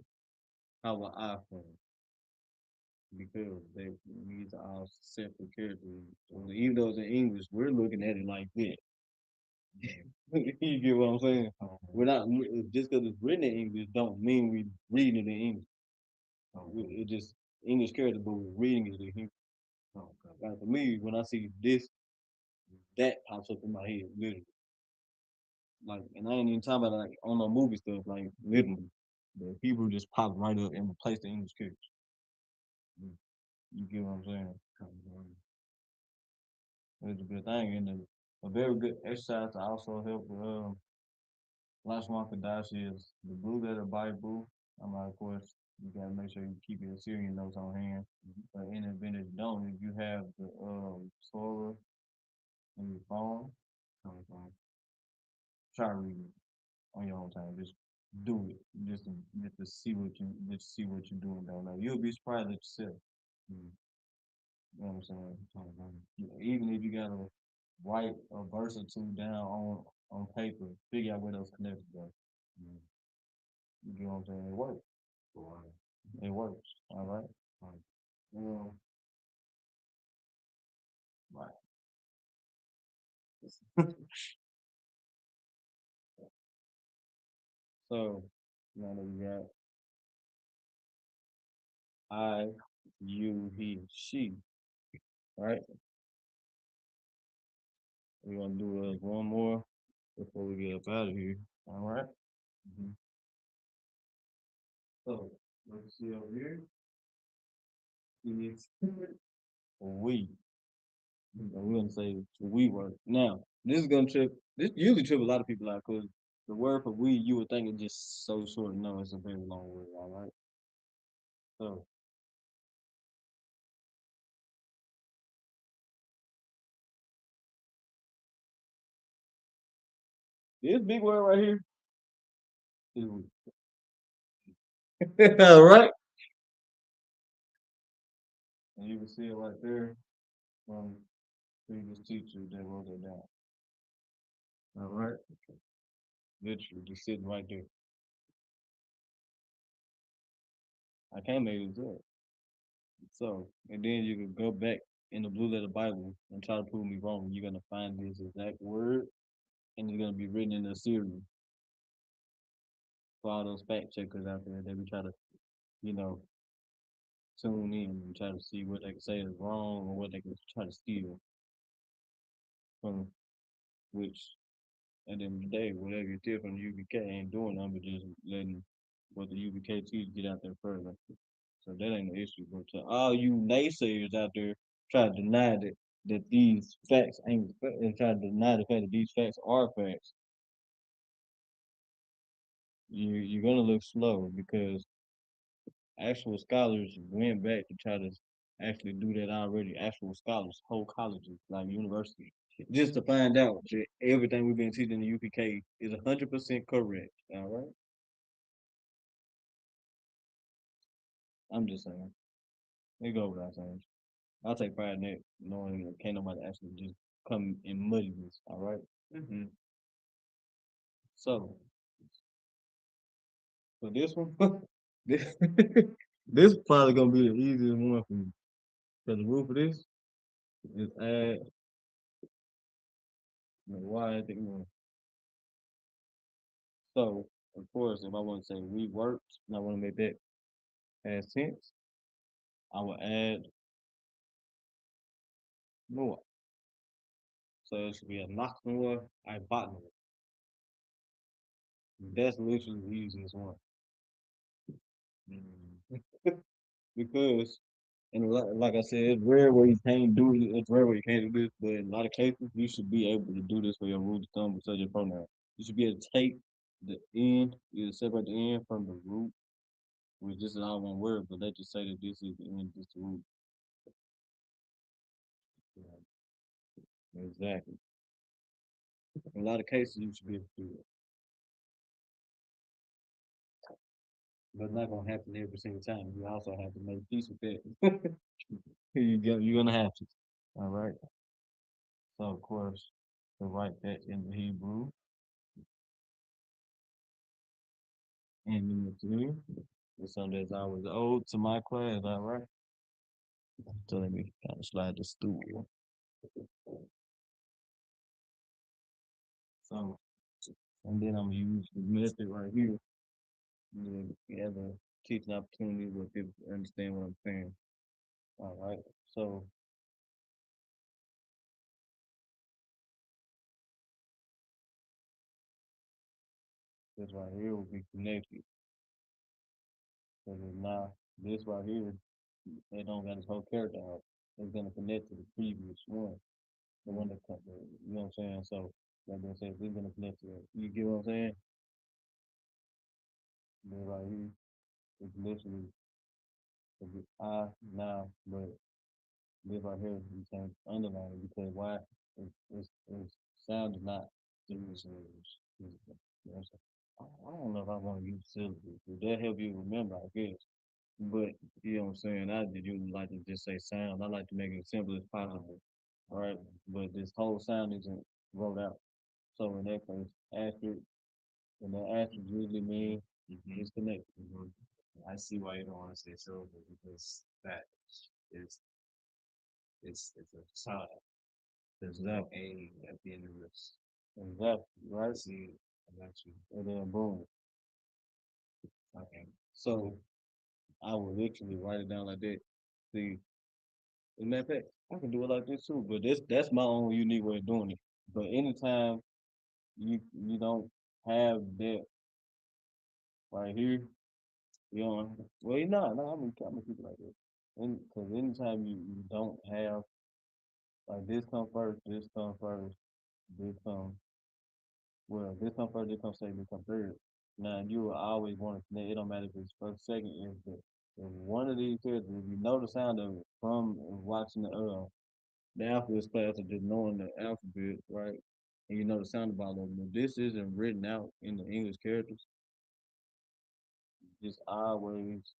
our I from, because these are all separate characters. So even though it's in English, we're looking at it like that. You get what I'm saying? We're not just because it's written in English don't mean we reading it in English. It just English character, but we're reading it in Hebrew. Like for me, when I see this, that pops up in my head, literally. Like, and I ain't even talking about like on the movie stuff, like literally. The Hebrew just popped right up and replaced the English character. You get what I'm saying? It's a good thing, and a very good exercise to also help with last one for Dash is the Blue Letter Bible. Of course, you gotta make sure you keep your Syrian notes on hand. But in the event that you don't, if you have the Torah on your phone, try reading it on your own time. Just do it, just to see what you're doing down there. You'll be surprised at yourself. You know what I'm saying? Even if you gotta write a verse or two down on paper, figure out where those connections are. You get what I'm saying? It works. It works. All right. Um, right. So now that we got I, you, he, she, right? We're gonna do one more before we get up out of here. All right. Mhm. So let's see over here. It's we. We're gonna say we work. Now, This is gonna trip. This usually trip a lot of people out because the word for we, you would think it's just so short. No, it's a very long word. All right. So this big word right here is we. All right. And you can see it right there from previous teachers that wrote it down. All right. Literally just sitting right there. I can't make it up. So, and then you can go back in the Blue Letter Bible and try to prove me wrong. You're gonna find this exact word, and it's gonna be written in a series for all those fact checkers out there that we try to, you know, tune in and try to see what they can say is wrong or what they can try to steal from which at the end of the day, whatever you steal from the UBK ain't doing nothing but just letting what the UBK teach get out there further. So that ain't the issue. But to all you naysayers out there try to deny that these facts ain't and try to deny the fact that these facts are facts, you're gonna look slow because actual scholars went back to try to actually do that already. Actual scholars, whole colleges, like universities, just to find out that everything we've been teaching in the UPK is 100% correct. All right, I'm just saying. It go without saying. I'll take pride in that, knowing that can't nobody actually just come and muddy this. All right. Mm-hmm. So for this one, this this probably gonna be the easiest one for me. Cause the rule for this is add the y at the end. So of course, if I want to say we worked and I want to make that past tense, I will add more. So it should be a more, I bought more. That's literally the easiest one. Mhm. Because and like I said, it's rare where you can't do it. It's rare where you can't do this, but in a lot of cases, you should be able to do this for your rule of thumb with such a pronoun. You should be able to take the end, you separate the end from the root, which this is all one word, but let's just say that this is the end, this the root. Yeah, exactly. In a lot of cases, you should be able to do it, but it's not gonna happen every single time. You also have to make peace with that. You're gonna have to. All right. So of course, to write that in the Hebrew and in the Hebrew. It's something that's always owed to my class, all right? So let me kind of slide the stool. So, and then I'm gonna use the method right here. As a teaching opportunity where people understand what I'm saying. All right. So this right here will be connected. So now this right here, they don't got this whole character out. It's gonna connect to the previous one, the one that comes. You know what I'm saying? So like I said, we're gonna connect to it. You get what I'm saying? This right here is literally I now, but this right here you can't underline it because why? It's sound is not English language. You know what I'm saying? I don't know if I want to use syllables. Would that help you remember? I guess. But you know what I'm saying? I did usually like to just say sound. I like to make it as simple as possible. All right. But this whole sound isn't wrote out. So in that case, asterisk, and the asterisk usually mean it's connected. I see why you don't want to say syllable because that is it's a sound. There's no Exactly. A at the end of this. Exactly. Right. See, I got you. And then boom. Okay. So I will literally write it down like that. See, as a matter of fact, I can do it like this too, but that's my own unique way of doing it. But anytime you don't have that right here, you know, well, you're not. No, I'm gonna keep it like that. And because anytime you don't have like this come first, This come this come first, this come second, this come third. Now you will always want to connect. It don't matter if it's first, second. If one of these characters, if you know the sound of it from watching the alphabet class or just knowing the alphabet, right? And you know the sound of all of them. If this isn't written out in the English characters, just always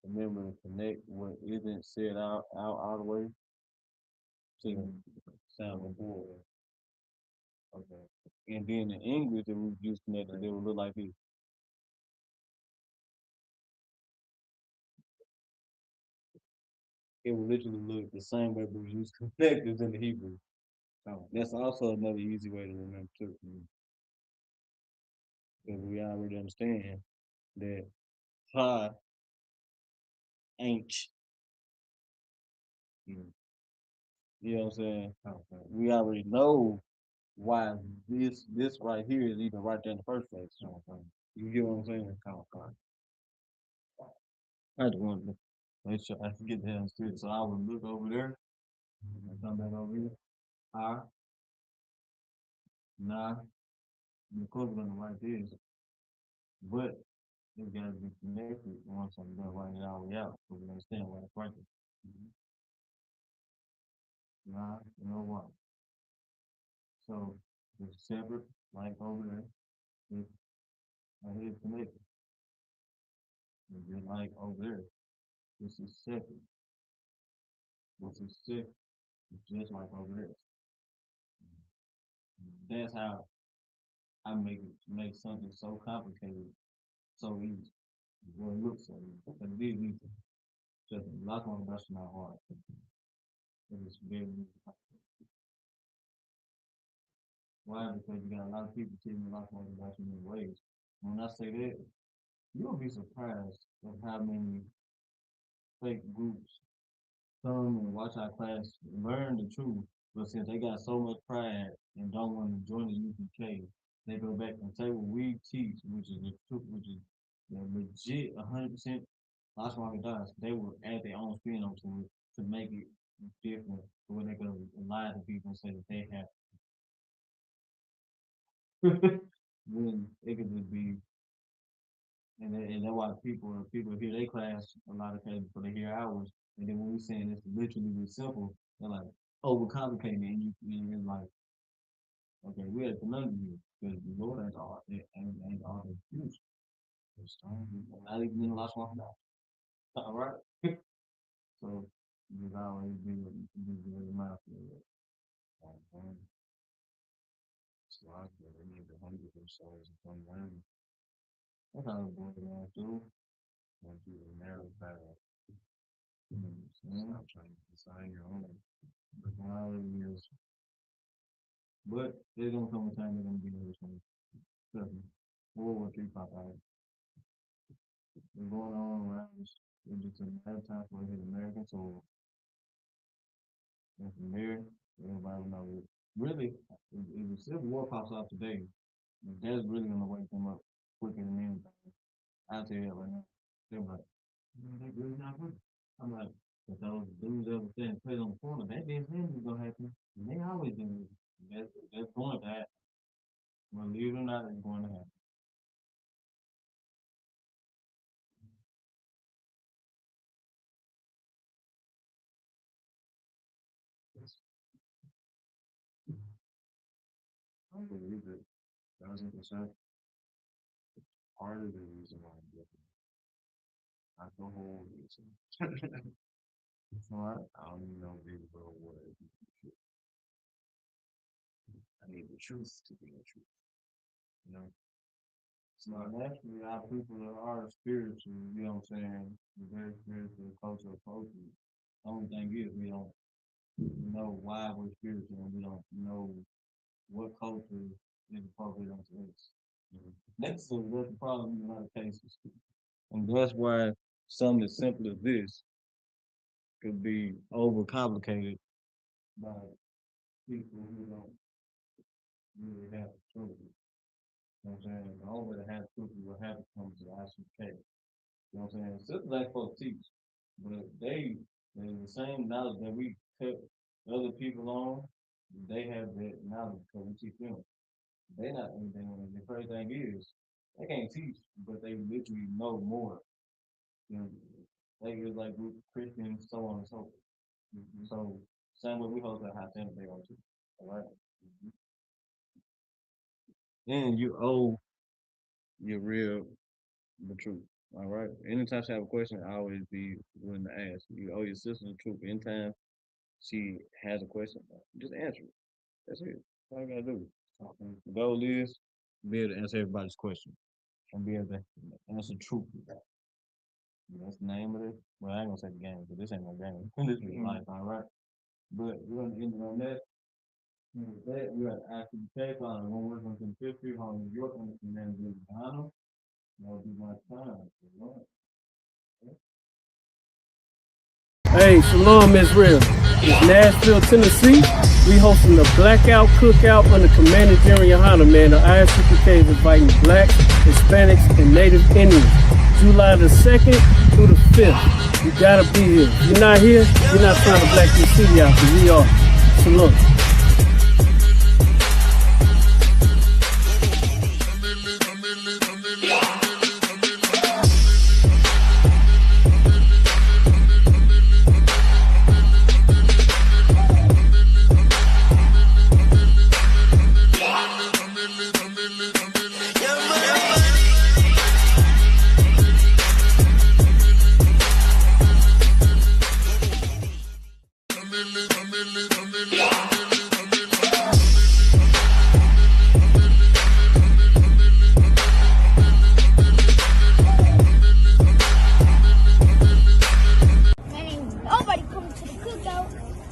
remember to connect what isn't said out all the way to the sound before. Okay. And then in English, if we use connected, it would look like this. It would literally look the same way we use connectors in the Hebrew. So that's also another easy way to remember too. Because we already understand that ha ain't. You know what I'm saying? We already know why this right here is even right there in the first place. You get what I'm saying? I just wanted to make sure I can get that understood. So I would look over there and come back over here. I, nah, and of course we're gonna write this, but it gotta be connected once I'm done writing it all the way out, so we understand why it's right there. Nah, you know what? So it's separate, like over there. It's right here connected. And then like over there. This is separate. This is separate. Just like over there. That's how I make something so complicated so easy. Well, it looks so easy. But it is easy. Just a lot more that's not hard. It is very easy. Why? Because you got a lot of people teaching a lot more about in ways. When I say that, you'll be surprised at how many fake groups come and watch our class, learn the truth, but since they got so much pride and don't want to join the UPK, they go back and say what we teach, which is the truth, which is the legit 100% lost market dollars. They will add their own spin onto it to make it different, where they go lie to people and say that they have when it could just be, and that's why people hear their class a lot of times before they hear ours, and then when we saying it's literally this simple, they're like overcomplicating it, and you're like, okay, we're at the conundrum here because the Lord ain't all the future. Not even in the last one now. All right. So you always be very mindful of that. So I need the 100% and come learn. That's how I'm going through. Going through the narrow path. Stop trying to design your own. The reality is, but there's gonna come a time they're gonna be here soon. Trust me. World War III pop out. What's going on around us? It's just a matter of time for it hit American soil. And from there, everybody will know it. Really, if the Civil War pops out today, that's really gonna wake them up quicker than anything. I'll tell you that right now. They're like, they really not good. I'm like, if those dudes ever stand play on the corner, that didn't mean it's gonna happen. And they always do. That's going to happen. Believe it or not, it's going to happen. I believe it. 1,000%. Part of the reason why I'm different. Not the whole reason. What? I don't even know big bro what I need the truth to be the truth. You know? So naturally our people are spiritual, you know what I'm saying? We're very spiritual, cultural culture. The only thing is we don't know why we're spiritual and we don't know what culture is appropriate unto us. That's the problem in a lot of cases. And that's why something as simple as this could be overcomplicated by people who don't really have the truth. You know what I'm saying? The only way to have truth will have to come to the ICK. You know what I'm saying? Sisters ain't supposed to teach, but they the same knowledge that we cut other people on, they have that knowledge because we teach them. They not anything. The first thing is they can't teach, but they literally know more. You know, they is like group Christians, so on and so forth. So same way we hold that high standard they are too. All right. And you owe your real the truth. All right. Anytime she have a question, I always be willing to ask. You owe your sister the truth. Anytime she has a question, just answer it. That's it. That's all you gotta do. The goal is be able to answer everybody's question and be able to answer truthfully. That's the name of it. Well, I ain't gonna say the game, but this ain't no game. This is life, all right. But we're gonna end it on that. And with that, we got ICK on 1 Street, Home, New York, on the command of Ghana. That'll be my time. Hey, Shalom Israel. It's Nashville, Tennessee. We hosting the Blackout Cookout under Command of General Yohana, man. The ISCPK is inviting Blacks, Hispanics, and Native Indians. July the 2nd through the 5th. You gotta be here. If you're not here, you're not trying to black this city out, because we are. Shalom.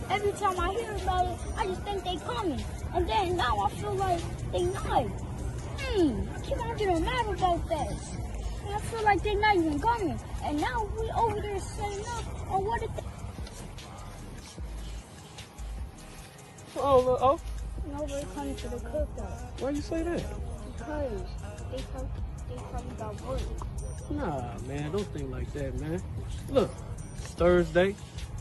Every time I hear about it, I just think they coming. And then now I feel like they not. I keep on getting mad about that. And I feel like they not even coming. And now we over there setting up on what it Oh, Nobody coming to the cookout. why you say that? Because they talking about work. Nah, man, don't think like that, man. Look, it's Thursday,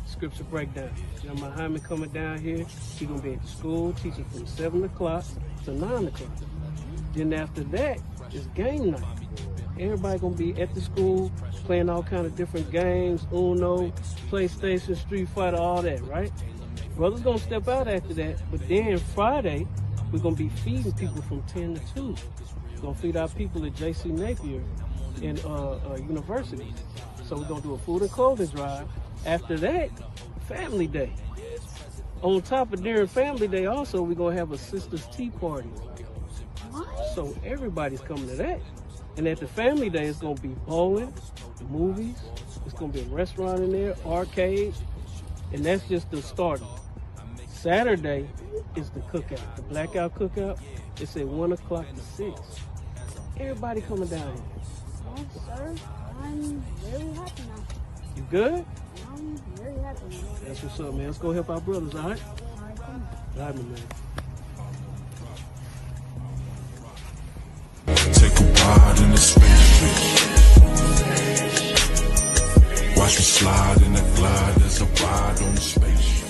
scripture breakdown. You know, my Hyman coming down here. He gonna be at the school teaching from 7 o'clock to 9 o'clock. Then after that, it's game night. Everybody gonna be at the school playing all kind of different games, Uno, PlayStation, Street Fighter, all that, right? Brother's gonna step out after that, but then Friday, we're gonna be feeding people from 10 to 2. We're gonna feed our people at JC Napier in university. So we're gonna do a food and clothing drive. After that, family day. On top of during family day also, we're gonna have a sisters tea party. So everybody's coming to that. And at the family day, it's gonna be bowling, movies, it's gonna be a restaurant in there, arcade, and that's just the starter. Saturday is the cookout, the blackout cookout. It's at 1 o'clock to 6. Everybody coming down here. Oh, sir, I'm very happy now. You good? I'm very happy now. That's what's up, man. Let's go help our brothers, all right? All right, come on. All right, my man. Take a ride in the spaceship. Watch me slide in the glide. There's a ride on the spaceship.